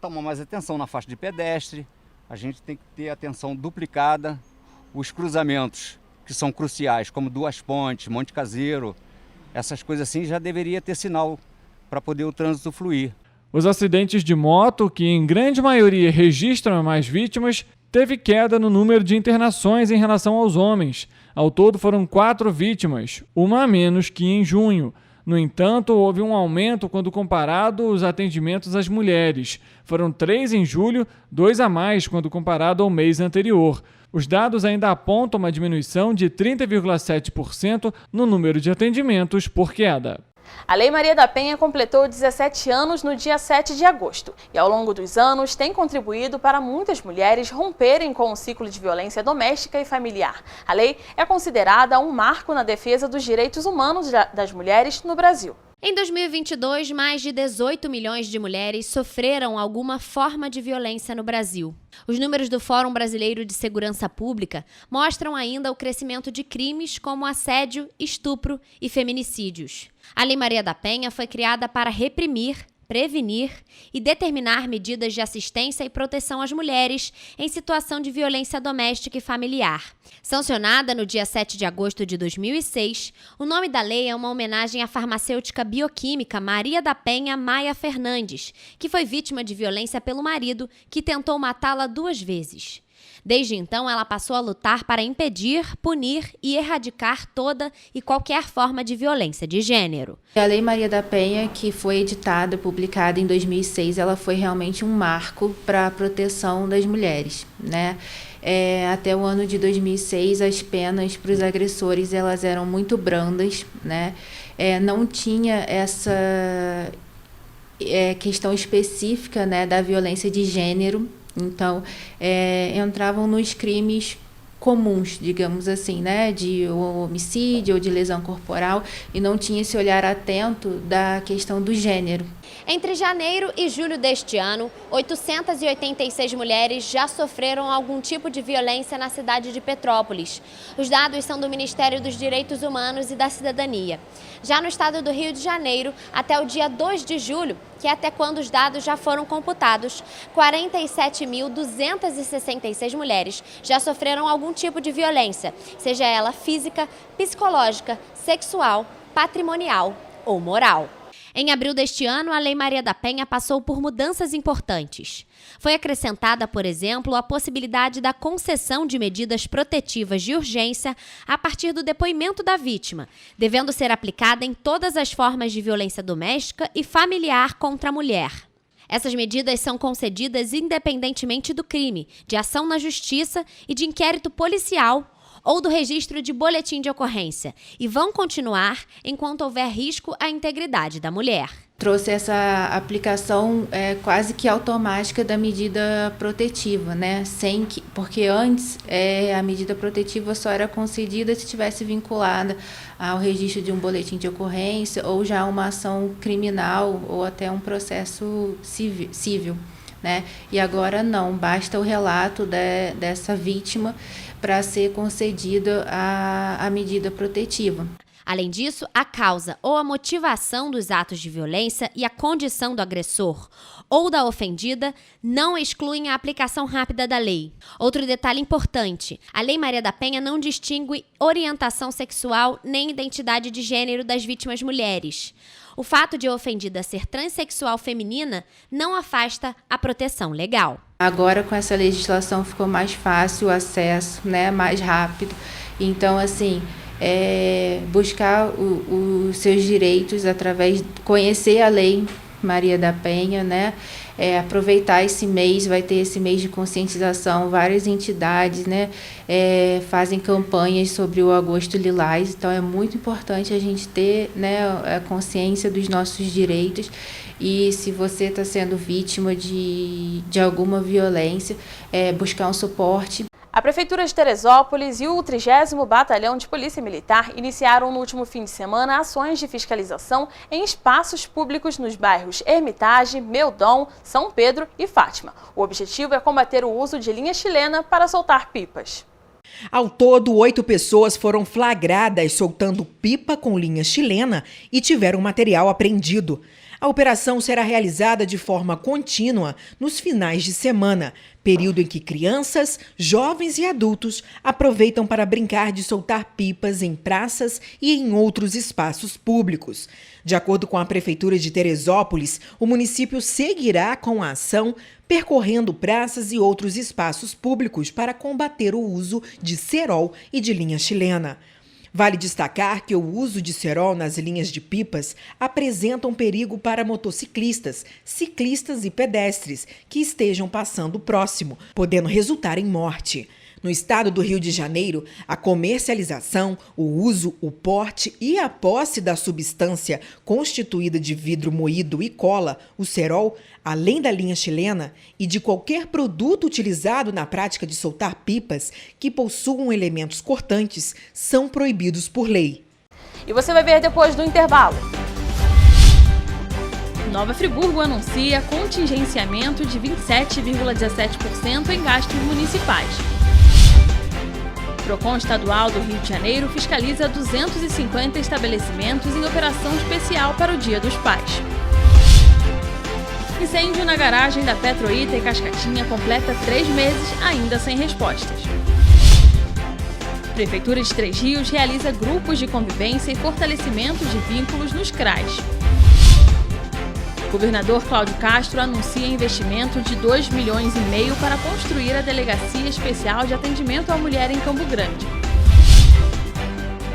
tomar mais atenção na faixa de pedestre, a gente tem que ter atenção duplicada, os cruzamentos que são cruciais, como Duas Pontes, Monte Caseiro, essas coisas assim já deveria ter sinal para poder o trânsito fluir. Os acidentes de moto, que em grande maioria registram mais vítimas, teve queda no número de internações em relação aos homens. Ao todo foram 4 vítimas, uma a menos que em junho. No entanto, houve um aumento quando comparado os atendimentos às mulheres. Foram 3 em julho, 2 a mais quando comparado ao mês anterior. Os dados ainda apontam uma diminuição de 30,7% no número de atendimentos por queda. A Lei Maria da Penha completou 17 anos no dia 7 de agosto e, ao longo dos anos, tem contribuído para muitas mulheres romperem com o ciclo de violência doméstica e familiar. A lei é considerada um marco na defesa dos direitos humanos das mulheres no Brasil. Em 2022, mais de 18 milhões de mulheres sofreram alguma forma de violência no Brasil. Os números do Fórum Brasileiro de Segurança Pública mostram ainda o crescimento de crimes como assédio, estupro e feminicídios. A Lei Maria da Penha foi criada para reprimir, prevenir e determinar medidas de assistência e proteção às mulheres em situação de violência doméstica e familiar. Sancionada no dia 7 de agosto de 2006, o nome da lei é uma homenagem à farmacêutica bioquímica Maria da Penha Maia Fernandes, que foi vítima de violência pelo marido, que tentou matá-la 2 vezes. Desde então, ela passou a lutar para impedir, punir e erradicar toda e qualquer forma de violência de gênero. A Lei Maria da Penha, que foi editada, publicada em 2006, ela foi realmente um marco para a proteção das mulheres, né? Até o ano de 2006, as penas para os agressores elas eram muito brandas, né? Não tinha essa questão específica, né, da violência de gênero. Então, entravam nos crimes comuns, digamos assim, né, de homicídio ou de lesão corporal, e não tinha esse olhar atento da questão do gênero. Entre janeiro e julho deste ano, 886 mulheres já sofreram algum tipo de violência na cidade de Petrópolis. Os dados são do Ministério dos Direitos Humanos e da Cidadania. Já no estado do Rio de Janeiro, até o dia 2 de julho, que é até quando os dados já foram computados, 47.266 mulheres já sofreram algum tipo de violência, seja ela física, psicológica, sexual, patrimonial ou moral. Em abril deste ano, a Lei Maria da Penha passou por mudanças importantes. Foi acrescentada, por exemplo, a possibilidade da concessão de medidas protetivas de urgência a partir do depoimento da vítima, devendo ser aplicada em todas as formas de violência doméstica e familiar contra a mulher. Essas medidas são concedidas independentemente do crime, de ação na justiça e de inquérito policial ou do registro de boletim de ocorrência, e vão continuar enquanto houver risco à integridade da mulher. Trouxe essa aplicação quase que automática da medida protetiva, né? Porque antes a medida protetiva só era concedida se estivesse vinculada ao registro de um boletim de ocorrência ou já uma ação criminal ou até um processo civil, né? E agora não, basta o relato dessa vítima para ser concedida a medida protetiva. Além disso, a causa ou a motivação dos atos de violência e a condição do agressor ou da ofendida não excluem a aplicação rápida da lei. Outro detalhe importante, a Lei Maria da Penha não distingue orientação sexual nem identidade de gênero das vítimas mulheres. O fato de a ofendida ser transexual feminina não afasta a proteção legal. Agora, com essa legislação, ficou mais fácil o acesso, né, mais rápido. Então, assim, buscar os seus direitos através de conhecer a Lei Maria da Penha, né? Aproveitar esse mês, vai ter esse mês de conscientização, várias entidades, né, fazem campanhas sobre o Agosto Lilás, então é muito importante a gente ter, né, a consciência dos nossos direitos. E se você está sendo vítima de alguma violência, buscar um suporte. A Prefeitura de Teresópolis e o 30º Batalhão de Polícia Militar iniciaram no último fim de semana ações de fiscalização em espaços públicos nos bairros Hermitage, Meudon, São Pedro e Fátima. O objetivo é combater o uso de linha chilena para soltar pipas. Ao todo, 8 pessoas foram flagradas soltando pipa com linha chilena e tiveram material apreendido. A operação será realizada de forma contínua nos finais de semana, período em que crianças, jovens e adultos aproveitam para brincar de soltar pipas em praças e em outros espaços públicos. De acordo com a Prefeitura de Teresópolis, o município seguirá com a ação, percorrendo praças e outros espaços públicos para combater o uso de cerol e de linha chilena. Vale destacar que o uso de cerol nas linhas de pipas apresenta um perigo para motociclistas, ciclistas e pedestres que estejam passando próximo, podendo resultar em morte. No estado do Rio de Janeiro, a comercialização, o uso, o porte e a posse da substância constituída de vidro moído e cola, o cerol, além da linha chilena, e de qualquer produto utilizado na prática de soltar pipas que possuam elementos cortantes, são proibidos por lei. E você vai ver depois do intervalo. Nova Friburgo anuncia contingenciamento de 27,17% em gastos municipais. O Procon Estadual do Rio de Janeiro fiscaliza 250 estabelecimentos em operação especial para o Dia dos Pais. Incêndio na garagem da Petroita e Cascatinha completa 3 meses ainda sem respostas. Prefeitura de Três Rios realiza grupos de convivência e fortalecimento de vínculos nos CRAs. O governador Cláudio Castro anuncia investimento de 2,5 milhões para construir a Delegacia Especial de Atendimento à Mulher em Campo Grande.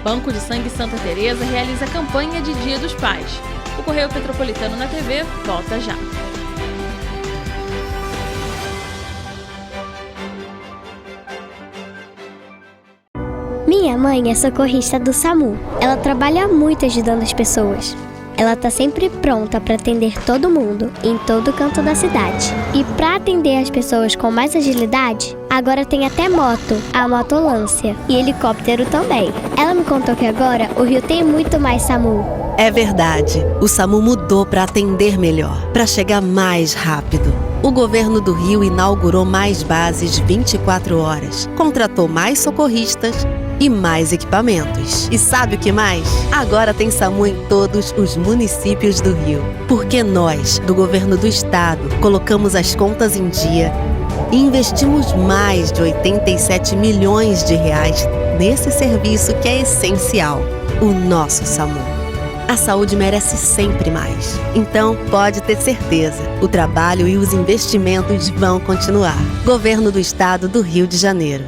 Banco de Sangue Santa Teresa realiza campanha de Dia dos Pais. O Correio Petropolitano na TV volta já. Minha mãe é socorrista do SAMU. Ela trabalha muito ajudando as pessoas. Ela está sempre pronta para atender todo mundo, em todo canto da cidade. E para atender as pessoas com mais agilidade, agora tem até moto, a motolância, e helicóptero também. Ela me contou que agora o Rio tem muito mais SAMU. É verdade, o SAMU mudou para atender melhor, para chegar mais rápido. O governo do Rio inaugurou mais bases 24 horas, contratou mais socorristas e mais equipamentos. E sabe o que mais? Agora tem SAMU em todos os municípios do Rio. Porque nós, do governo do estado, colocamos as contas em dia e investimos mais de 87 milhões de reais nesse serviço que é essencial, o nosso SAMU. A saúde merece sempre mais. Então, pode ter certeza, o trabalho e os investimentos vão continuar. Governo do Estado do Rio de Janeiro.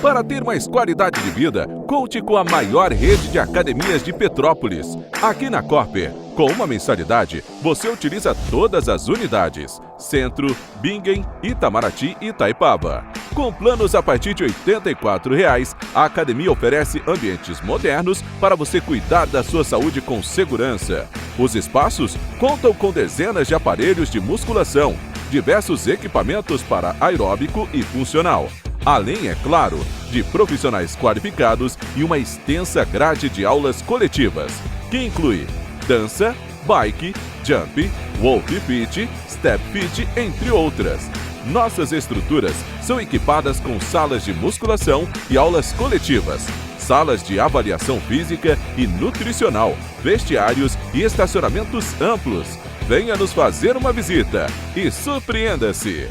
Para ter mais qualidade de vida, conte com a maior rede de academias de Petrópolis. Aqui na Corper, com uma mensalidade, você utiliza todas as unidades: Centro, Bingen, Itamaraty e Itaipava. Com planos a partir de R$ 84,00, a academia oferece ambientes modernos para você cuidar da sua saúde com segurança. Os espaços contam com dezenas de aparelhos de musculação, diversos equipamentos para aeróbico e funcional. Além, é claro, de profissionais qualificados e uma extensa grade de aulas coletivas, que inclui dança, bike, jump, walk fit, step fit, entre outras. Nossas estruturas são equipadas com salas de musculação e aulas coletivas, salas de avaliação física e nutricional, vestiários e estacionamentos amplos. Venha nos fazer uma visita e surpreenda-se!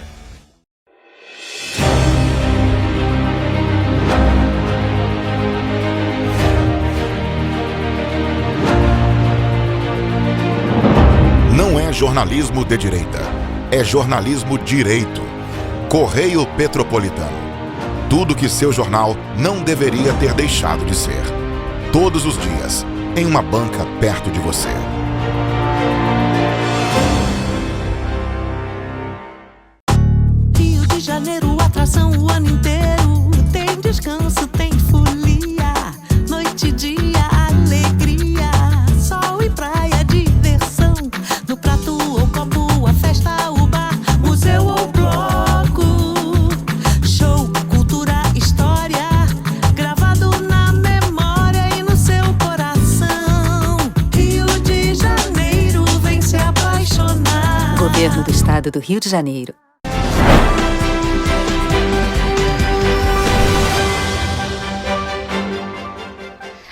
Não é jornalismo de direita, é jornalismo direito. Correio Petropolitano. Tudo que seu jornal não deveria ter deixado de ser. Todos os dias, em uma banca perto de você. Rio de Janeiro, atração o ano inteiro. Tem descanso, tem folia. Noite e dia, alegria. Sol e praia, diversão. No prato ou copo, a festa, o bar, museu ou bloco. Show, cultura, história, gravado na memória e no seu coração. Rio de Janeiro, vem se apaixonar. Governo do Estado do Rio de Janeiro.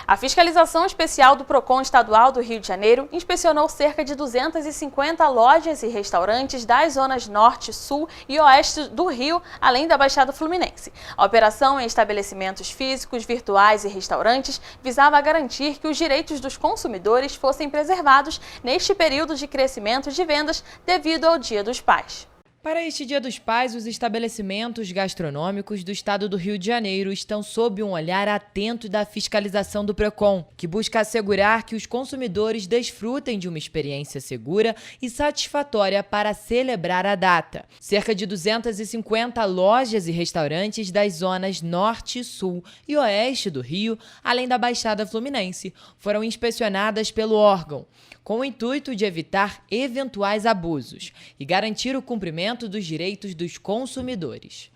A Fiscalização Especial do PROCON Estadual do Rio de Janeiro inspecionou cerca de 250 lojas e restaurantes das zonas Norte, Sul e Oeste do Rio, além da Baixada Fluminense. A operação em estabelecimentos físicos, virtuais e restaurantes visava garantir que os direitos dos consumidores fossem preservados neste período de crescimento de vendas devido ao Dia dos Pais. Para este Dia dos Pais, os estabelecimentos gastronômicos do estado do Rio de Janeiro estão sob um olhar atento da fiscalização do PROCON, que busca assegurar que os consumidores desfrutem de uma experiência segura e satisfatória para celebrar a data. Cerca de 250 lojas e restaurantes das zonas Norte, Sul e Oeste do Rio, além da Baixada Fluminense, foram inspecionadas pelo órgão, com o intuito de evitar eventuais abusos e garantir o cumprimento dos direitos dos consumidores.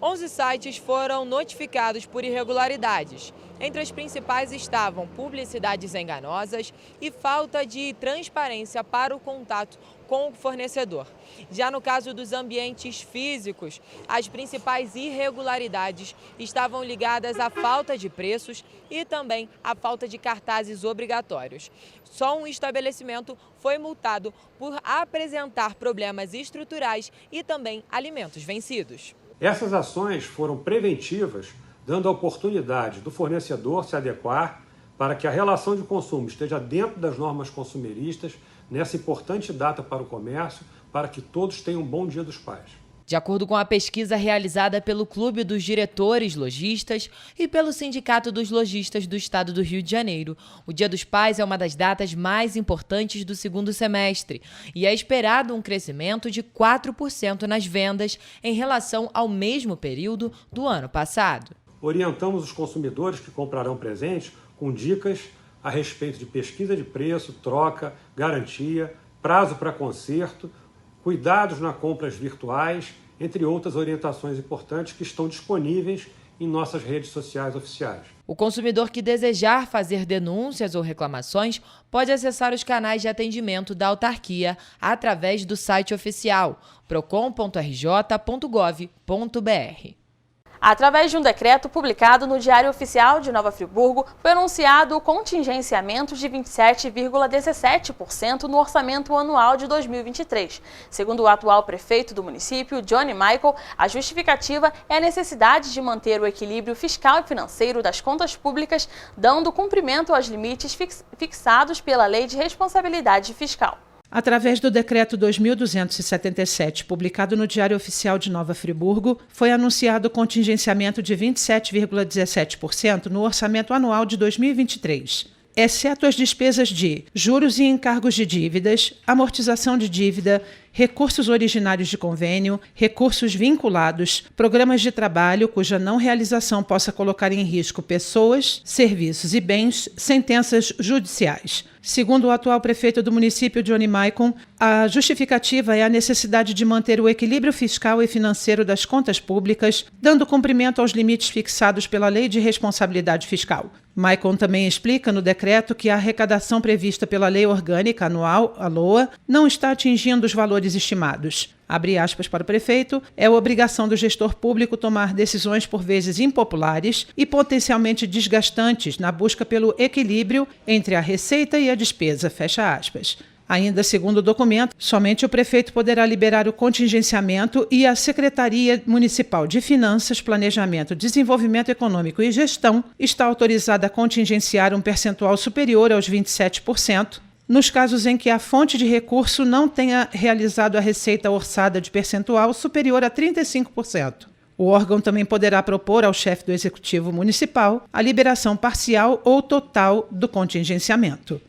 11 sites foram notificados por irregularidades. Entre as principais estavam publicidades enganosas e falta de transparência para o contato com o fornecedor. Já no caso dos ambientes físicos, as principais irregularidades estavam ligadas à falta de preços e também à falta de cartazes obrigatórios. Só um estabelecimento foi multado por apresentar problemas estruturais e também alimentos vencidos. Essas ações foram preventivas, dando a oportunidade do fornecedor se adequar, para que a relação de consumo esteja dentro das normas consumeristas nessa importante data para o comércio, para que todos tenham um bom Dia dos Pais. De acordo com a pesquisa realizada pelo Clube dos Diretores Lojistas e pelo Sindicato dos Lojistas do Estado do Rio de Janeiro, o Dia dos Pais é uma das datas mais importantes do segundo semestre e é esperado um crescimento de 4% nas vendas em relação ao mesmo período do ano passado. Orientamos os consumidores que comprarão presentes com dicas a respeito de pesquisa de preço, troca, garantia, prazo para conserto, cuidados nas compras virtuais, entre outras orientações importantes que estão disponíveis em nossas redes sociais oficiais. O consumidor que desejar fazer denúncias ou reclamações pode acessar os canais de atendimento da autarquia através do site oficial procon.rj.gov.br. Através de um decreto publicado no Diário Oficial de Nova Friburgo, foi anunciado o contingenciamento de 27,17% no orçamento anual de 2023. Segundo o atual prefeito do município, Johnny Michael, a justificativa é a necessidade de manter o equilíbrio fiscal e financeiro das contas públicas, dando cumprimento aos limites fixados pela Lei de Responsabilidade Fiscal. Através do Decreto 2.277, publicado no Diário Oficial de Nova Friburgo, foi anunciado o contingenciamento de 27,17% no orçamento anual de 2023, exceto as despesas de juros e encargos de dívidas, amortização de dívida, recursos originários de convênio, recursos vinculados, programas de trabalho cuja não realização possa colocar em risco pessoas, serviços e bens, sentenças judiciais. Segundo o atual prefeito do município, Johnny Maicon, a justificativa é a necessidade de manter o equilíbrio fiscal e financeiro das contas públicas, dando cumprimento aos limites fixados pela Lei de Responsabilidade Fiscal. Maicon também explica no decreto que a arrecadação prevista pela Lei Orgânica Anual, a LOA, não está atingindo os valores estimados. Abre aspas para o prefeito, é obrigação do gestor público tomar decisões por vezes impopulares e potencialmente desgastantes na busca pelo equilíbrio entre a receita e a despesa, fecha aspas. Ainda segundo o documento, somente o prefeito poderá liberar o contingenciamento e a Secretaria Municipal de Finanças, Planejamento, Desenvolvimento Econômico e Gestão está autorizada a contingenciar um percentual superior aos 27%, nos casos em que a fonte de recurso não tenha realizado a receita orçada de percentual superior a 35%. O órgão também poderá propor ao chefe do Executivo Municipal a liberação parcial ou total do contingenciamento.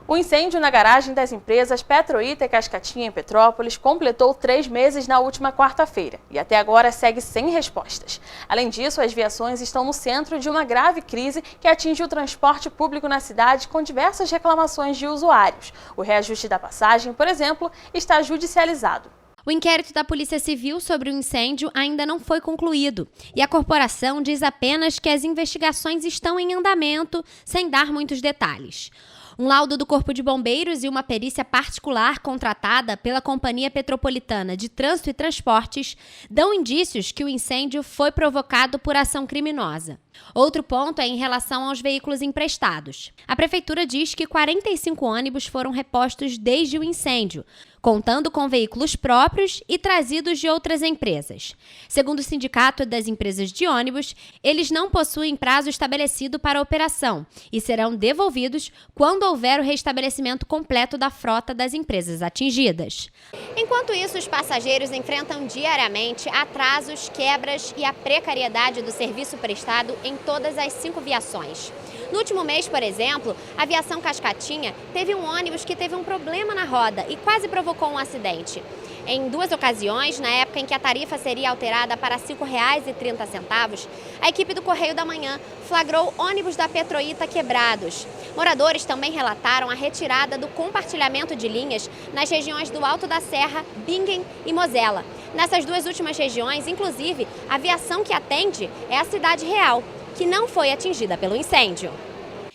O incêndio na garagem das empresas Petroita e Cascatinha em Petrópolis completou 3 meses na última quarta-feira e até agora segue sem respostas. Além disso, as viações estão no centro de uma grave crise que atinge o transporte público na cidade com diversas reclamações de usuários. O reajuste da passagem, por exemplo, está judicializado. O inquérito da Polícia Civil sobre o incêndio ainda não foi concluído e a corporação diz apenas que as investigações estão em andamento, sem dar muitos detalhes. Um laudo do Corpo de Bombeiros e uma perícia particular contratada pela Companhia Petropolitana de Trânsito e Transportes dão indícios que o incêndio foi provocado por ação criminosa. Outro ponto é em relação aos veículos emprestados. A Prefeitura diz que 45 ônibus foram repostos desde o incêndio, contando com veículos próprios e trazidos de outras empresas. Segundo o Sindicato das Empresas de Ônibus, eles não possuem prazo estabelecido para a operação e serão devolvidos quando houver o restabelecimento completo da frota das empresas atingidas. Enquanto isso, os passageiros enfrentam diariamente atrasos, quebras e a precariedade do serviço prestado em todas as 5 viações. No último mês, por exemplo, a Aviação Cascatinha teve um ônibus que teve um problema na roda e quase provocou um acidente. Em 2 ocasiões, na época em que a tarifa seria alterada para R$ 5,30, a equipe do Correio da Manhã flagrou ônibus da Petroita quebrados. Moradores também relataram a retirada do compartilhamento de linhas nas regiões do Alto da Serra, Bingen e Mosela. Nessas 2 últimas regiões, inclusive, a aviação que atende é a Cidade Real, que não foi atingida pelo incêndio.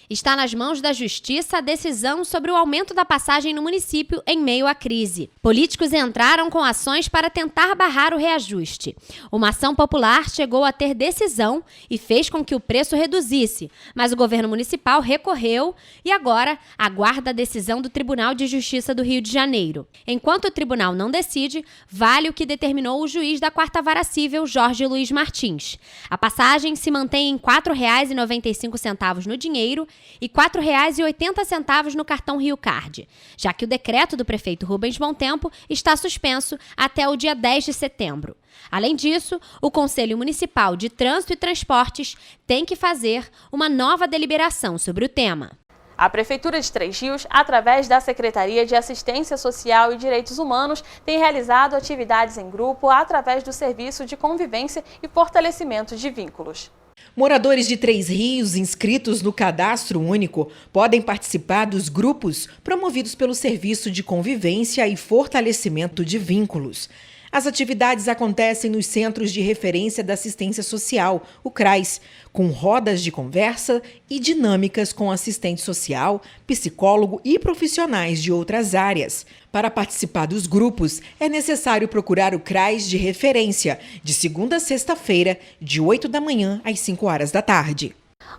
Está nas mãos da Justiça a decisão sobre o aumento da passagem no município em meio à crise. Políticos entraram com ações para tentar barrar o reajuste. Uma ação popular chegou a ter decisão e fez com que o preço reduzisse, mas o governo municipal recorreu e agora aguarda a decisão do Tribunal de Justiça do Rio de Janeiro. Enquanto o tribunal não decide, vale o que determinou o juiz da 4ª Vara Cível, Jorge Luiz Martins. A passagem se mantém em R$ 4,95 no dinheiro e R$ 4,80 no cartão Rio Card, já que o decreto do prefeito Rubens Bom Tempo está suspenso até o dia 10 de setembro. Além disso, o Conselho Municipal de Trânsito e Transportes tem que fazer uma nova deliberação sobre o tema. A Prefeitura de Três Rios, através da Secretaria de Assistência Social e Direitos Humanos, tem realizado atividades em grupo através do Serviço de Convivência e Fortalecimento de Vínculos. Moradores de Três Rios inscritos no Cadastro Único podem participar dos grupos promovidos pelo Serviço de Convivência e Fortalecimento de Vínculos. As atividades acontecem nos Centros de Referência da Assistência Social, o CRAS, com rodas de conversa e dinâmicas com assistente social, psicólogo e profissionais de outras áreas. Para participar dos grupos, é necessário procurar o CRAS de referência, de segunda a sexta-feira, de 8 da manhã às 5 horas da tarde.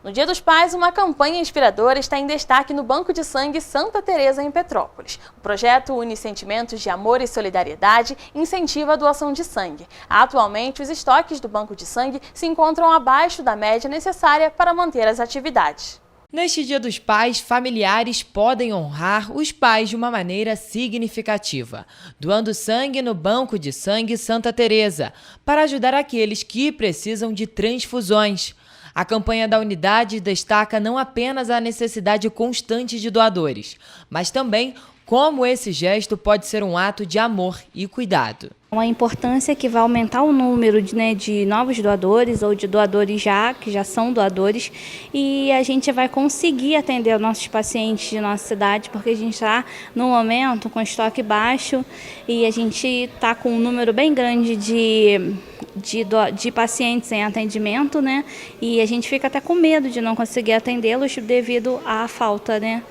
No Dia dos Pais, uma campanha inspiradora está em destaque no Banco de Sangue Santa Teresa, em Petrópolis. O projeto une sentimentos de amor e solidariedade e incentiva a doação de sangue. Atualmente, os estoques do Banco de Sangue se encontram abaixo da média necessária para manter as atividades. Neste Dia dos Pais, familiares podem honrar os pais de uma maneira significativa, doando sangue no Banco de Sangue Santa Teresa, para ajudar aqueles que precisam de transfusões. A campanha da unidade destaca não apenas a necessidade constante de doadores, mas também como esse gesto pode ser um ato de amor e cuidado. Uma importância que vai aumentar o número de novos doadores ou de doadores que já são doadores, e a gente vai conseguir atender os nossos pacientes de nossa cidade, porque a gente está, no momento, com estoque baixo e a gente está com um número bem grande de pacientes em atendimento, né? E a gente fica até com medo de não conseguir atendê-los devido à falta, né,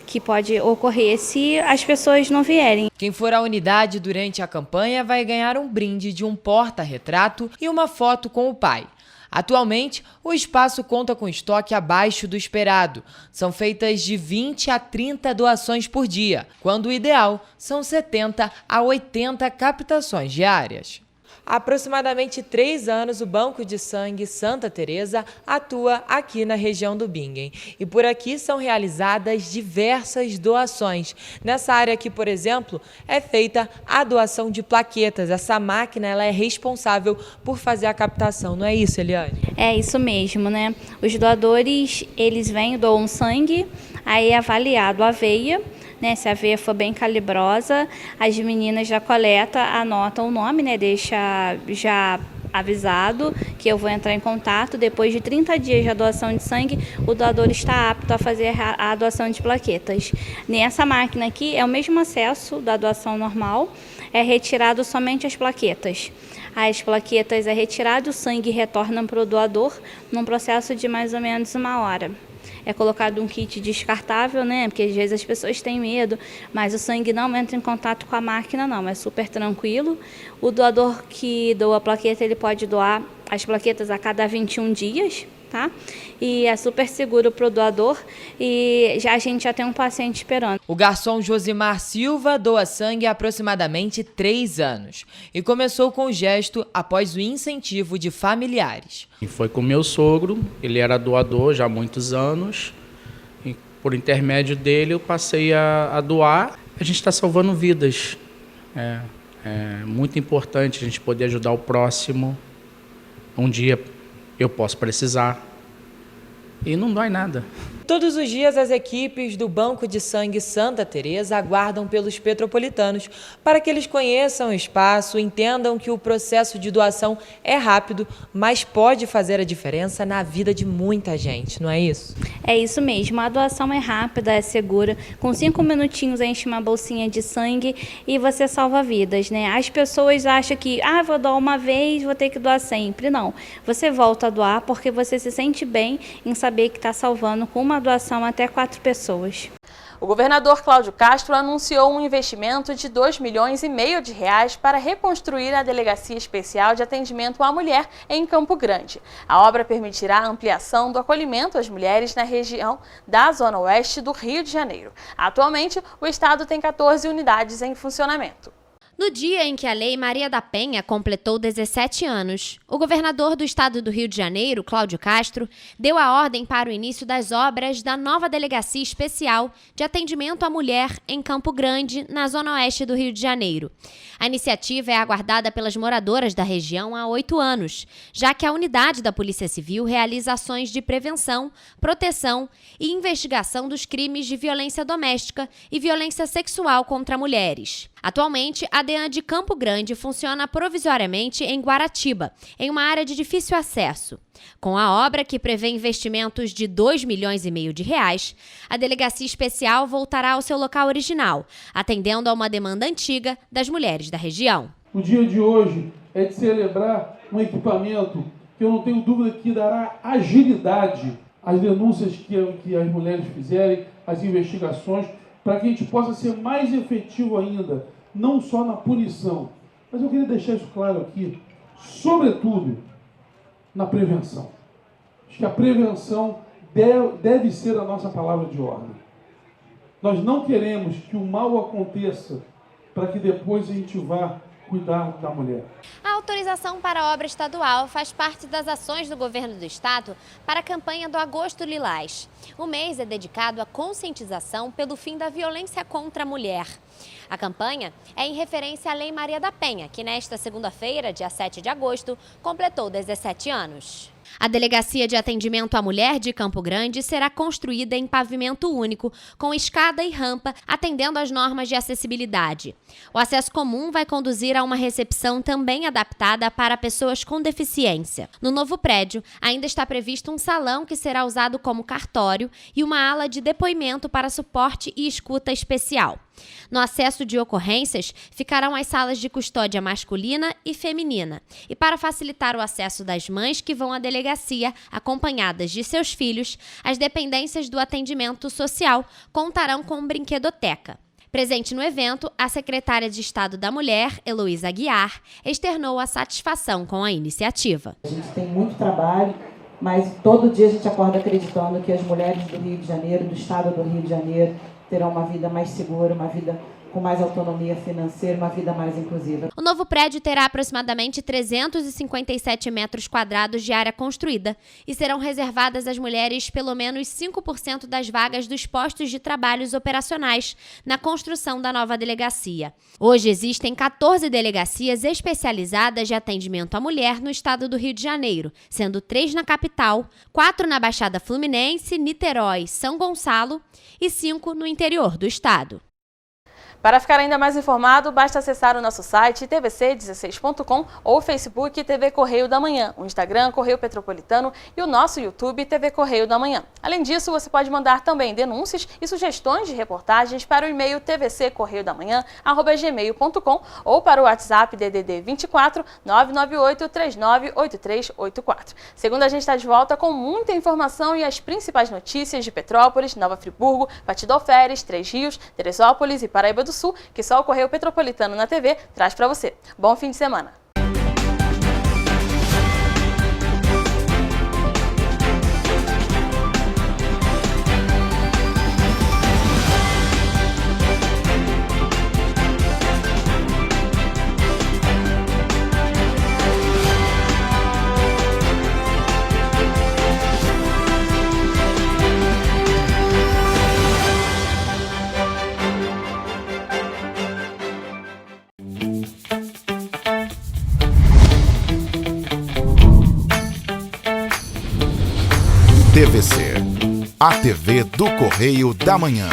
que pode ocorrer se as pessoas não vierem. Quem for à unidade durante a campanha vai ganhar um brinde de um porta-retrato e uma foto com o pai. Atualmente, o espaço conta com estoque abaixo do esperado. São feitas de 20 a 30 doações por dia, quando o ideal são 70 a 80 captações diárias. Há aproximadamente 3 anos, o Banco de Sangue Santa Teresa atua aqui na região do Bingen. E por aqui são realizadas diversas doações. Nessa área aqui, por exemplo, é feita a doação de plaquetas. Essa máquina ela é responsável por fazer a captação, não é isso, Eliane? É isso mesmo, né? Os doadores, eles vêm, doam sangue, aí é avaliado a veia, né, se a veia for bem calibrosa, as meninas da coleta anotam o nome, né, deixa já avisado que eu vou entrar em contato. Depois de 30 dias de doação de sangue, o doador está apto a fazer a doação de plaquetas. Nessa máquina aqui é o mesmo acesso da doação normal, é retirado somente as plaquetas. As plaquetas é retirado, o sangue retorna para o doador num processo de mais ou menos 1 hora. É colocado um kit descartável, né? Porque às vezes as pessoas têm medo, mas o sangue não entra em contato com a máquina, não. É super tranquilo. O doador que doa a plaqueta, ele pode doar as plaquetas a cada 21 dias, tá? E é super seguro para o doador e a gente já tem um paciente esperando. O garçom Josimar Silva doa sangue há aproximadamente 3 anos e começou com o gesto após o incentivo de familiares. Foi com meu sogro, ele era doador já há muitos anos e por intermédio dele eu passei a doar. A gente está salvando vidas, é muito importante a gente poder ajudar o próximo. Um dia eu posso precisar e não dói nada. Todos os dias, as equipes do Banco de Sangue Santa Teresa aguardam pelos petropolitanos para que eles conheçam o espaço, entendam que o processo de doação é rápido, mas pode fazer a diferença na vida de muita gente, não é isso? É isso mesmo, a doação é rápida, é segura. Com 5 minutinhos enche uma bolsinha de sangue e você salva vidas, né? As pessoas acham que, vou doar uma vez, vou ter que doar sempre. Não, você volta a doar porque você se sente bem em saber que está salvando com uma uma doação até 4 pessoas. O governador Cláudio Castro anunciou um investimento de R$2,5 milhões para reconstruir a Delegacia Especial de Atendimento à Mulher em Campo Grande. A obra permitirá a ampliação do acolhimento às mulheres na região da Zona Oeste do Rio de Janeiro. Atualmente, o estado tem 14 unidades em funcionamento. No dia em que a Lei Maria da Penha completou 17 anos, o governador do estado do Rio de Janeiro, Cláudio Castro, deu a ordem para o início das obras da nova Delegacia Especial de Atendimento à Mulher em Campo Grande, na Zona Oeste do Rio de Janeiro. A iniciativa é aguardada pelas moradoras da região há 8 anos, já que a unidade da Polícia Civil realiza ações de prevenção, proteção e investigação dos crimes de violência doméstica e violência sexual contra mulheres. Atualmente, a DEAN de Campo Grande funciona provisoriamente em Guaratiba, em uma área de difícil acesso. Com a obra, que prevê investimentos de R$2,5 milhões, a Delegacia Especial voltará ao seu local original, atendendo a uma demanda antiga das mulheres da região. O dia de hoje é de celebrar um equipamento que eu não tenho dúvida que dará agilidade às denúncias que as mulheres fizerem, às investigações, para que a gente possa ser mais efetivo ainda, não só na punição, mas eu queria deixar isso claro aqui, sobretudo na prevenção. Acho que a prevenção deve ser a nossa palavra de ordem. Nós não queremos que o mal aconteça para que depois a gente vá cuidar da mulher. A autorização para a obra estadual faz parte das ações do governo do estado para a campanha do Agosto Lilás. O mês é dedicado à conscientização pelo fim da violência contra a mulher. A campanha é em referência à Lei Maria da Penha, que nesta segunda-feira, dia 7 de agosto, completou 17 anos. A Delegacia de Atendimento à Mulher de Campo Grande será construída em pavimento único, com escada e rampa, atendendo às normas de acessibilidade. O acesso comum vai conduzir a uma recepção também adaptada para pessoas com deficiência. No novo prédio, ainda está previsto um salão que será usado como cartório e uma ala de depoimento para suporte e escuta especial. No acesso de ocorrências, ficarão as salas de custódia masculina e feminina. E para facilitar o acesso das mães que vão à delegacia, acompanhadas de seus filhos, as dependências do atendimento social contarão com brinquedoteca. Presente no evento, a secretária de Estado da Mulher, Heloísa Aguiar, externou a satisfação com a iniciativa. A gente tem muito trabalho, mas todo dia a gente acorda acreditando que as mulheres do Rio de Janeiro, do Estado do Rio de Janeiro, terão uma vida mais segura, uma vida com mais autonomia financeira, uma vida mais inclusiva. O novo prédio terá aproximadamente 357 metros quadrados de área construída e serão reservadas às mulheres pelo menos 5% das vagas dos postos de trabalhos operacionais na construção da nova delegacia. Hoje existem 14 delegacias especializadas de atendimento à mulher no estado do Rio de Janeiro, sendo 3 na capital, 4 na Baixada Fluminense, Niterói, São Gonçalo e 5 no interior do estado. Para ficar ainda mais informado, basta acessar o nosso site tvc16.com ou o Facebook TV Correio da Manhã, o Instagram Correio Petropolitano e o nosso YouTube TV Correio da Manhã. Além disso, você pode mandar também denúncias e sugestões de reportagens para o e-mail tvccorreiodamanhã@gmail.com ou para o WhatsApp DDD 24 998 398384. Segunda, a gente está de volta com muita informação e as principais notícias de Petrópolis, Nova Friburgo, Partido Alferes, Três Rios, Teresópolis e Paraíba do Sul, que só o Correio Petropolitano na TV traz para você. Bom fim de semana! TVC, a TV do Correio da Manhã.